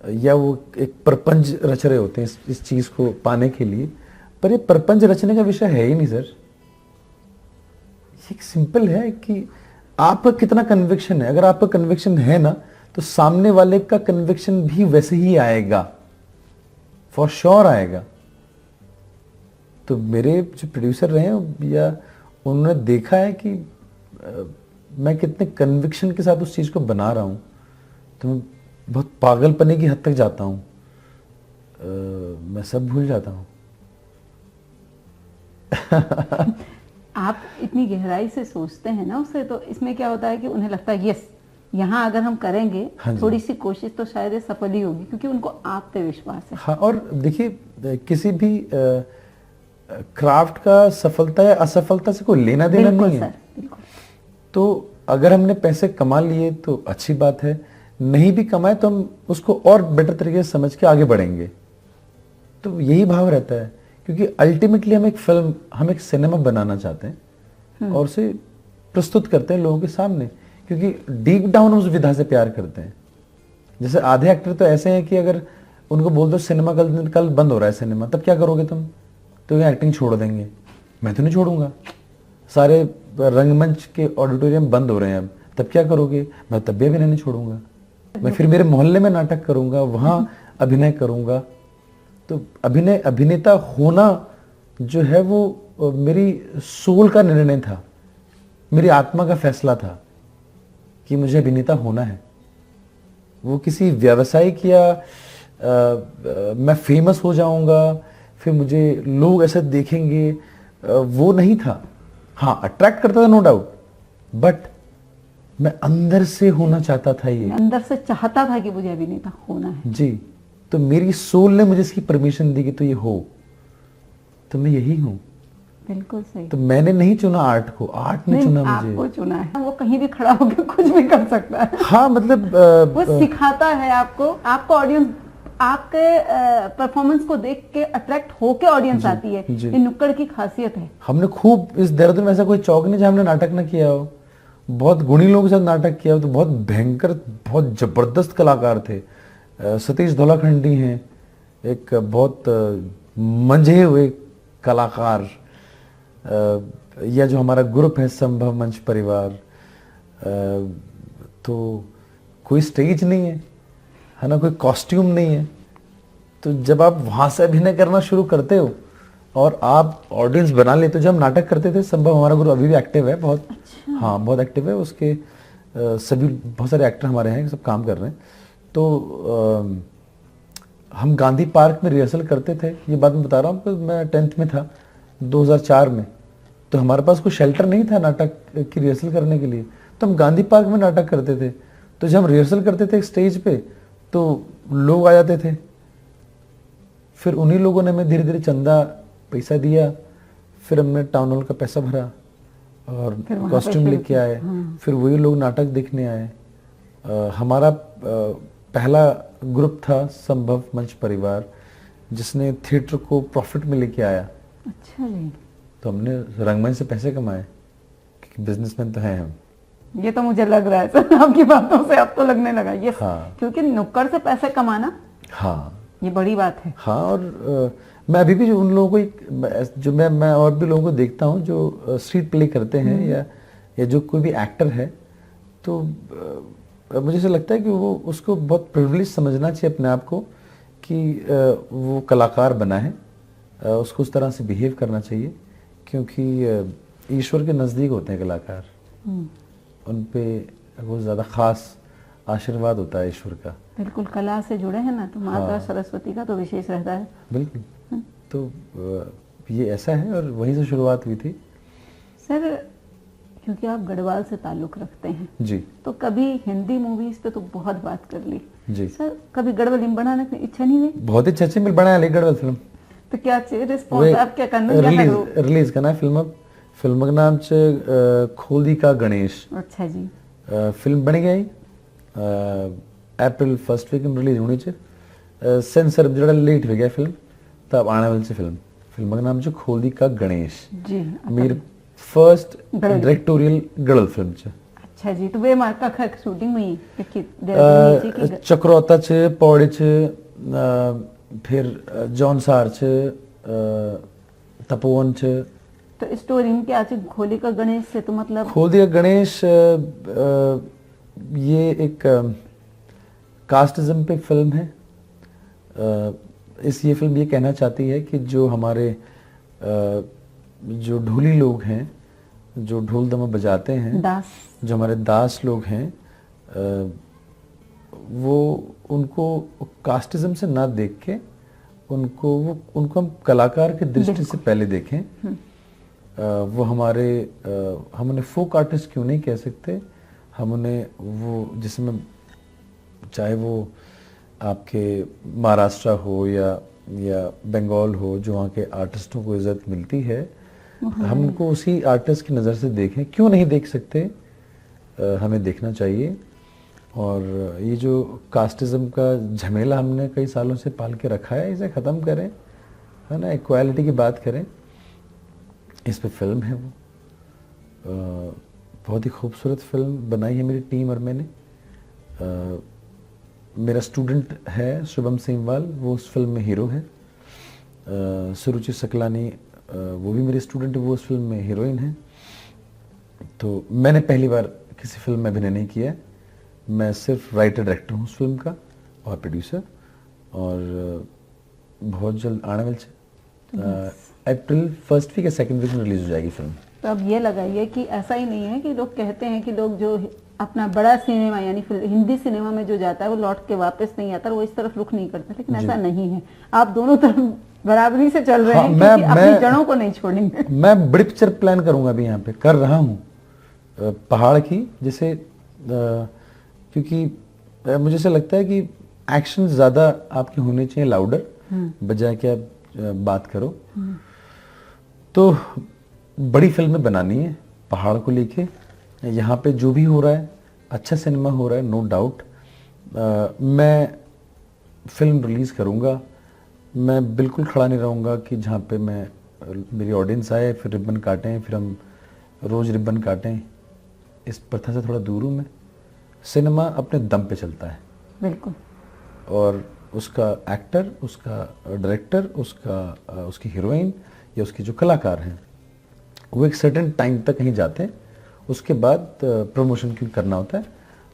या वो एक प्रपंच रच रहे होते हैं इस चीज को पाने के लिए। पर ये प्रपंच रचने का विषय है ही नहीं सर। एक सिंपल है कि आपका कितना कन्विक्शन है। अगर आपका कन्विक्शन है ना, तो सामने वाले का कन्विक्शन भी वैसे ही आएगा, फॉर श्योर आएगा। तो मेरे जो प्रोड्यूसर रहे हैं, या उन्होंने देखा है कि मैं कितने कन्विक्शन के साथ उस चीज को बना रहा हूं, तो मैं बहुत पागलपने की हद तक जाता हूं। मैं सब भूल जाता हूं। आप इतनी गहराई से सोचते हैं ना उसे, तो इसमें क्या होता है कि उन्हें लगता है यस, यहाँ अगर हम करेंगे हाँ जी। थोड़ी सी कोशिश तो शायद ये सफल ही होगी, क्योंकि उनको आप पे विश्वास है। हाँ, और देखिए किसी भी क्राफ्ट का सफलता या असफलता से कोई लेना देना बिल्कुल नहीं है। सर, बिल्कुल। तो अगर हमने पैसे कमा लिए तो अच्छी बात है, नहीं भी कमाए तो हम उसको और बेटर तरीके से समझ के आगे बढ़ेंगे। तो यही भाव रहता है, क्योंकि अल्टीमेटली हम एक सिनेमा बनाना चाहते हैं और उसे प्रस्तुत करते हैं लोगों के सामने, क्योंकि डीप डाउन उस विधा से प्यार करते हैं। जैसे आधे एक्टर तो ऐसे हैं कि अगर उनको बोल दो सिनेमा कल बंद हो रहा है सिनेमा, तब क्या करोगे तुम? तो ये एक्टिंग छोड़ देंगे। मैं तो नहीं छोड़ूंगा। सारे रंगमंच के ऑडिटोरियम बंद हो रहे हैं अब, तब क्या करोगे? मैं तब भी अभिनय नहीं छोड़ूंगा। मैं फिर मेरे मोहल्ले में नाटक करूंगा, वहां अभिनय करूंगा। तो अभिनेता होना जो है वो मेरी सोल का निर्णय था, मेरी आत्मा का फैसला था कि मुझे अभिनेता होना है। वो किसी व्यावसायिक या मैं फेमस हो जाऊंगा फिर मुझे लोग ऐसे देखेंगे, वो नहीं था। हाँ, अट्रैक्ट करता था नो डाउट, बट मैं अंदर से होना चाहता था। ये अंदर से चाहता था कि मुझे अभिनेता होना है जी। तो मेरी सोल ने मुझे इसकी परमिशन दी कि तो ये हो, तो मैं यही हूँ। बिल्कुल सही। तो मैंने नहीं चुना आर्ट को, आर्ट ने नहीं, चुना मुझे। आपको चुना है। वो कहीं भी खड़ा होकर कुछ भी कर सकता है। हाँ, मतलब वो सिखाता है आपको ऑडियंस आपके परफॉर्मेंस को देख के अट्रैक्ट होके ऑडियंस आती है। जी। ये नुक्कड़ की खासियत है। हमने खूब इस देहरादून में ऐसा कोई चौक नहीं जहाँ हमने नाटक ना किया हो। बहुत गुणी लोगों के साथ नाटक किया हो, तो बहुत भयंकर, बहुत जबरदस्त कलाकार थे। सतीश धौलाखंडी हैं, एक बहुत मंझे हुए कलाकार। या जो हमारा ग्रुप है संभव मंच परिवार, तो कोई स्टेज नहीं है ना, कोई कॉस्ट्यूम नहीं है। तो जब आप वहां से अभिनय करना शुरू करते हो और आप ऑडियंस बना लेते हो। जब हम नाटक करते थे संभव, हमारा ग्रुप अभी भी एक्टिव है बहुत। अच्छा। हाँ, बहुत एक्टिव है। उसके सभी बहुत सारे एक्टर हमारे हैं, सब काम कर रहे हैं। तो हम गांधी पार्क में रिहर्सल करते थे। ये बात मैं बता रहा हूँ, मैं 10th में था 2004 में। तो हमारे पास कोई शेल्टर नहीं था नाटक की रिहर्सल करने के लिए, तो हम गांधी पार्क में नाटक करते थे। तो जब हम रिहर्सल करते थे स्टेज पे, तो लोग आ जाते थे। फिर उन्हीं लोगों ने हमें धीरे धीरे चंदा पैसा दिया। फिर हमने टाउन हॉल का पैसा भरा और कॉस्ट्यूम लेके आए। फिर वही लोग नाटक देखने आए। हमारा पहला ग्रुप था संभव मंच परिवार, जिसने थिएटर को प्रॉफिट में लेके आया। अच्छा जी। तो हमने रंगमंच से पैसे कमाए, क्योंकि बिजनेसमैन तो हैं हम। ये तो मुझे लग रहा है सर, आपकी बातों से अब तो लगने लगा ये। हाँ। क्योंकि नुक्कड़ से पैसे कमाना, हाँ, ये बड़ी बात है। हाँ। और मैं अभी भी जो उन लोगों को, जो मैं और भी लोगों को देखता हूँ जो स्ट्रीट प्ले करते हैं या जो कोई भी एक्टर है, तो मुझे ऐसा लगता है कि वो उसको बहुत प्रिविलेज समझना चाहिए अपने आप को कि वो कलाकार बना है। उसको उस तरह से बिहेव करना चाहिए, क्योंकि ईश्वर के नज़दीक होते हैं कलाकार। उन पे बहुत ज़्यादा खास आशीर्वाद होता है ईश्वर का। बिल्कुल, कला से जुड़े हैं ना, तो माता सरस्वती का तो विशेष रहता है। बिल्कुल। तो ये ऐसा है, और वहीं से शुरुआत हुई थी। सर, क्योंकि आप गढ़वाल से ताल्लुक रखते हैं जी, तो कभी हिंदी मूवीज पे तो बहुत बात कर ली जी। सर, कभी गढ़वाली में बनाने की इच्छा नहीं हुई? बहुत ही अच्छी मिल बनाया अलीगढ़ फिल्म। तो क्या चाहिए रिस्पॉन्स? आप क्या करना रिलीज करना है फिल्म। अब फिल्म का नाम खोदी का गणेश। अच्छा जी। फिल्म बन गई अप्रैल 1st वीक में रिलीज होनी चाहिए। सेंसर जरा लेट हो गया फिल्म, तब आने वाली फिल्म का नाम खोदी का गणेश जी। मेरी फर्स्ट डायरेक्टोरियल गढ़ल फिल्म च। अच्छा जी। तो वे मार्का खैर शूटिंग हुई कि चक्रोता च, पौड़ी च, फिर जौनसार च, तपोवन च। तो स्टोरी में क्या है? खोली का गणेश से तो मतलब खोदी का गणेश ये एक कास्टिज्म पे फिल्म है। ये फिल्म ये कहना चाहती है कि जो हमारे जो ढोली लोग हैं, जो ढोल दमा बजाते हैं, दास, जो हमारे दास लोग हैं, वो उनको कास्टिज्म से ना देख के उनको हम कलाकार की दृष्टि से पहले देखें। वो हम उन्हें फोक आर्टिस्ट क्यों नहीं कह सकते, हम उन्हें वो जिसमें, चाहे वो आपके महाराष्ट्र हो या बंगाल हो, जो वहाँ के आर्टिस्टों को इज्जत मिलती है, हम उनको उसी आर्टिस्ट की नज़र से देखें। क्यों नहीं देख सकते? हमें देखना चाहिए। और ये जो कास्टिज्म का झमेला हमने कई सालों से पाल के रखा है, इसे ख़त्म करें, है ना, इक्वालिटी की बात करें। इस पे फिल्म है वो, बहुत ही खूबसूरत फिल्म बनाई है मेरी टीम और मैंने। मेरा स्टूडेंट है शुभम सिंहवाल, वो उस फिल्म में हीरो है। सुरुचि सकलानी, वो भी मेरे स्टूडेंट है, वो उस फिल्म में हीरोइन है। तो मैंने पहली बार किसी फिल्म में अभिनय नहीं किया है, मैं सिर्फ राइटर डायरेक्टर हूँ उस फिल्म का और प्रोड्यूसर। और बहुत जल्द आने वाले अप्रैल 1st वीक या 2nd वीक में रिलीज हो जाएगी फिल्म। तो अब ये लगाइए कि ऐसा ही नहीं है कि लोग कहते हैं कि लोग जो अपना बड़ा सिनेमा यानी हिंदी सिनेमा में जो जाता है वो लौट के वापस नहीं आता, वो इस तरफ रुख नहीं करता, लेकिन ऐसा नहीं है। आप दोनों तरफ बराबरी से चल रहे हैं, क्योंकि अपनी जड़ों को नहीं छोड़ेंगे। मैं बड़ी पिक्चर प्लान करूंगा अभी, यहाँ पे कर रहा हूँ पहाड़ की, जैसे क्योंकि मुझे ऐसा लगता है कि एक्शन ज्यादा आपके होने चाहिए, लाउडर, बजाय कि आप बात करो। तो बड़ी फिल्में बनानी है पहाड़ को लेके। यहाँ पे जो भी हो रहा है अच्छा सिनेमा हो रहा है, नो डाउट। मैं फिल्म रिलीज करूँगा, मैं बिल्कुल खड़ा नहीं रहूँगा कि जहाँ पे मेरी ऑडियंस आए फिर रिबन काटें, फिर हम रोज़ रिबन काटें। इस प्रथा से थोड़ा दूर हूँ मैं। सिनेमा अपने दम पे चलता है, बिल्कुल। और उसका एक्टर, उसका डायरेक्टर, उसकी हीरोइन या उसके जो कलाकार हैं, वो एक सर्टेन टाइम तक कहीं जाते हैं, उसके बाद प्रमोशन क्यों करना होता है,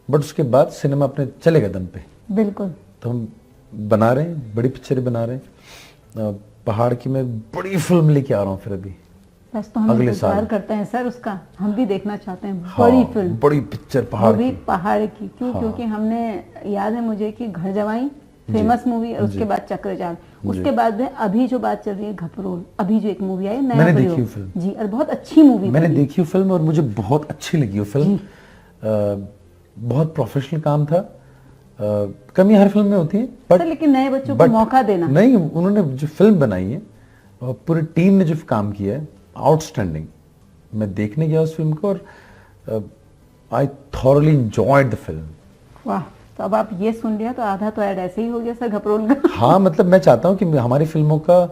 बट उसके बाद सिनेमा अपने चलेगा दम पे। बिल्कुल। तो हम बना रहे हैं, बड़ी पिक्चरें बना रहे हैं। पहाड़ की मैं बड़ी फिल्म लेके आ रहा हूँ फिर अभी, बस तो हम अगले इंतजार साल करते हैं सर उसका, हम भी देखना चाहते हैं। हाँ, बड़ी फिल्म, बड़ी पिक्चर पहाड़ वो भी की। पहाड़ की। क्यों? हाँ। क्योंकि हमने, याद है मुझे कि घर जवाई फेमस मूवी, और उसके बाद चक्रजाल, उसके बाद में अभी जो बात चल रही है घपरोल, अभी जो एक मूवी आई नया, मैंने देखी फिल्म जी, और बहुत अच्छी मूवी। मैंने देखी फिल्म और मुझे बहुत अच्छी लगी वो फिल्म। बहुत प्रोफेशनल काम था। कमी हर फिल्म में होती है, बट लेकिन नए बच्चों को मौका देना। नहीं, उन्होंने जो फिल्म बनाई है और पूरी टीम ने जो काम किया है, आउटस्टैंडिंग। मैं देखने गया उस फिल्म को और I thoroughly enjoyed the film. वाह, तो अब आप ये सुन लिया तो आधा तो ऐड ऐसे ही हो गया सर घपरोल का। हाँ, मतलब मैं चाहता हूँ कि हमारी फिल्मों का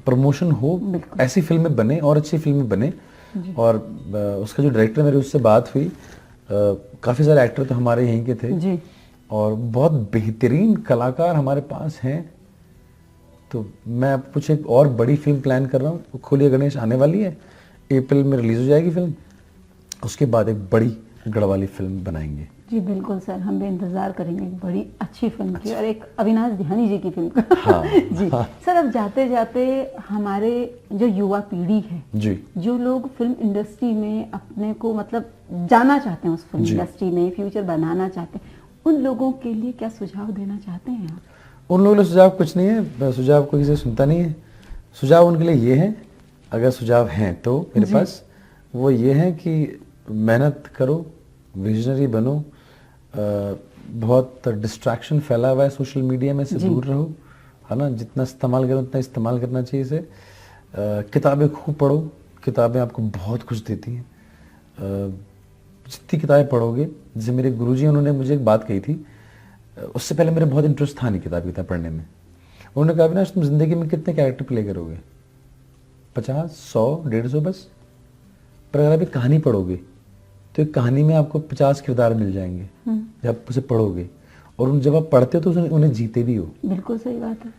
प्रमोशन हो, ऐसी फिल्में बने और अच्छी फिल्में बने। और उसका जो डायरेक्टर, मेरी उससे बात हुई, काफ़ी सारे एक्टर तो हमारे यहीं के थे जी, और बहुत बेहतरीन कलाकार हमारे पास हैं। तो मैं अब कुछ एक और बड़ी फिल्म प्लान कर रहा हूँ, खोलिए गणेश आने वाली है, अप्रैल में रिलीज हो जाएगी फिल्म। उसके बाद एक बड़ी गढ़वाली फिल्म बनाएंगे। जी बिल्कुल सर, हम भी इंतजार करेंगे एक बड़ी अच्छी फिल्म की, और एक अविनाश ध्यानी जी की फिल्म का। हाँ, जी हाँ। सर, अब जाते जाते हमारे जो युवा पीढ़ी है जी, जो लोग फिल्म इंडस्ट्री में अपने को मतलब जाना चाहते हैं, उस फिल्म इंडस्ट्री में फ्यूचर बनाना चाहते हैं, उन लोगों के लिए क्या सुझाव देना चाहते हैं आप? उन लोगों के लिए सुझाव कुछ नहीं है, सुझाव कोई किसी सुनता नहीं है। सुझाव उनके लिए ये है, अगर सुझाव हैं तो मेरे पास, वो ये है कि मेहनत करो, विजनरी बनो। बहुत डिस्ट्रैक्शन फैला हुआ है सोशल मीडिया में, से दूर रहो, है ना। जितना इस्तेमाल करो उतना इस्तेमाल करना चाहिए इसे। किताबें खूब पढ़ो, किताबें आपको बहुत कुछ देती हैं। जितनी किताबें पढ़ोगे, जैसे मेरे गुरुजी, उन्होंने मुझे एक बात कही थी, उससे पहले मेरा बहुत इंटरेस्ट था नहीं किताब पढ़ने में। उन्होंने कहा ना, तुम जिंदगी में कितने कैरेक्टर प्ले करोगे, 50, 100, 150 बस। पर अगर आप कहानी पढ़ोगे तो एक कहानी में आपको 50 किरदार मिल जाएंगे जब आप उसे पढ़ोगे, और जब आप पढ़ते हो तो उन्हें जीते भी हो। बिल्कुल सही बात है।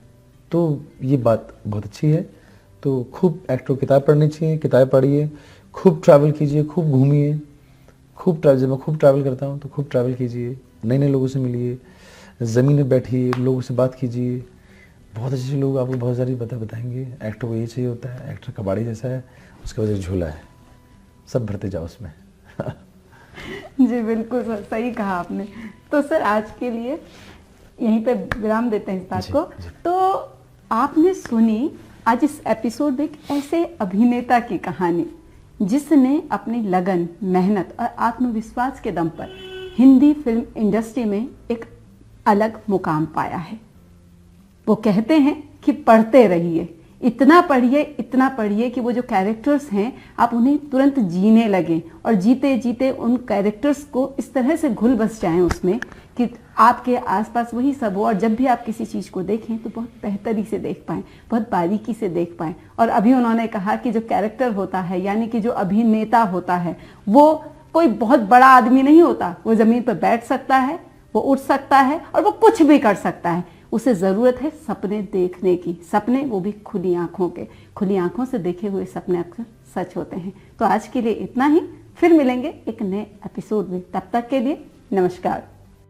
तो ये बात बहुत अच्छी है। तो खूब एक्टर किताब पढ़नी चाहिए, किताब पढ़िए, खूब ट्रैवल कीजिए, खूब घूमिए, खूब ट्रैवल। जब मैं खूब ट्रैवल करता हूँ तो खूब ट्रैवल कीजिए, नए नए लोगों से मिलिए, ज़मीन में बैठिए, लोगों से बात कीजिए। बहुत अच्छे लोग आपको बहुत सारी बातें बताएंगे। एक्टर को ये चाहिए होता है, एक्टर कबाड़ी जैसा है, उसके वजह से झोला है, सब भरते जाओ उसमें। जी बिल्कुल सर, सही कहा आपने। तो सर, आज के लिए यहीं पे विराम देते हैं इस बात को। तो आपने सुनी आज इस एपिसोड में एक ऐसे अभिनेता की कहानी जिसने अपनी लगन, मेहनत और आत्मविश्वास के दम पर हिंदी फिल्म इंडस्ट्री में एक अलग मुकाम पाया है। वो कहते हैं कि पढ़ते रहिए, इतना पढ़िए कि वो जो कैरेक्टर्स हैं आप उन्हें तुरंत जीने लगें और जीते जीते उन कैरेक्टर्स को इस तरह से घुल बस जाएं उसमें कि आपके आसपास वही सब हो, और जब भी आप किसी चीज़ को देखें तो बहुत बेहतरी से देख पाएं, बहुत बारीकी से देख पाएं। और अभी उन्होंने कहा कि जो कैरेक्टर होता है, यानी कि जो अभिनेता होता है, वो कोई बहुत बड़ा आदमी नहीं होता। वो ज़मीन पर बैठ सकता है, वो उठ सकता है और वो कुछ भी कर सकता है। उसे ज़रूरत है सपने देखने की, सपने वो भी खुली आंखों के। खुली आंखों से देखे हुए सपने अक्सर सच होते हैं। तो आज के लिए इतना ही, फिर मिलेंगे एक नए एपिसोड में। तब तक के लिए नमस्कार।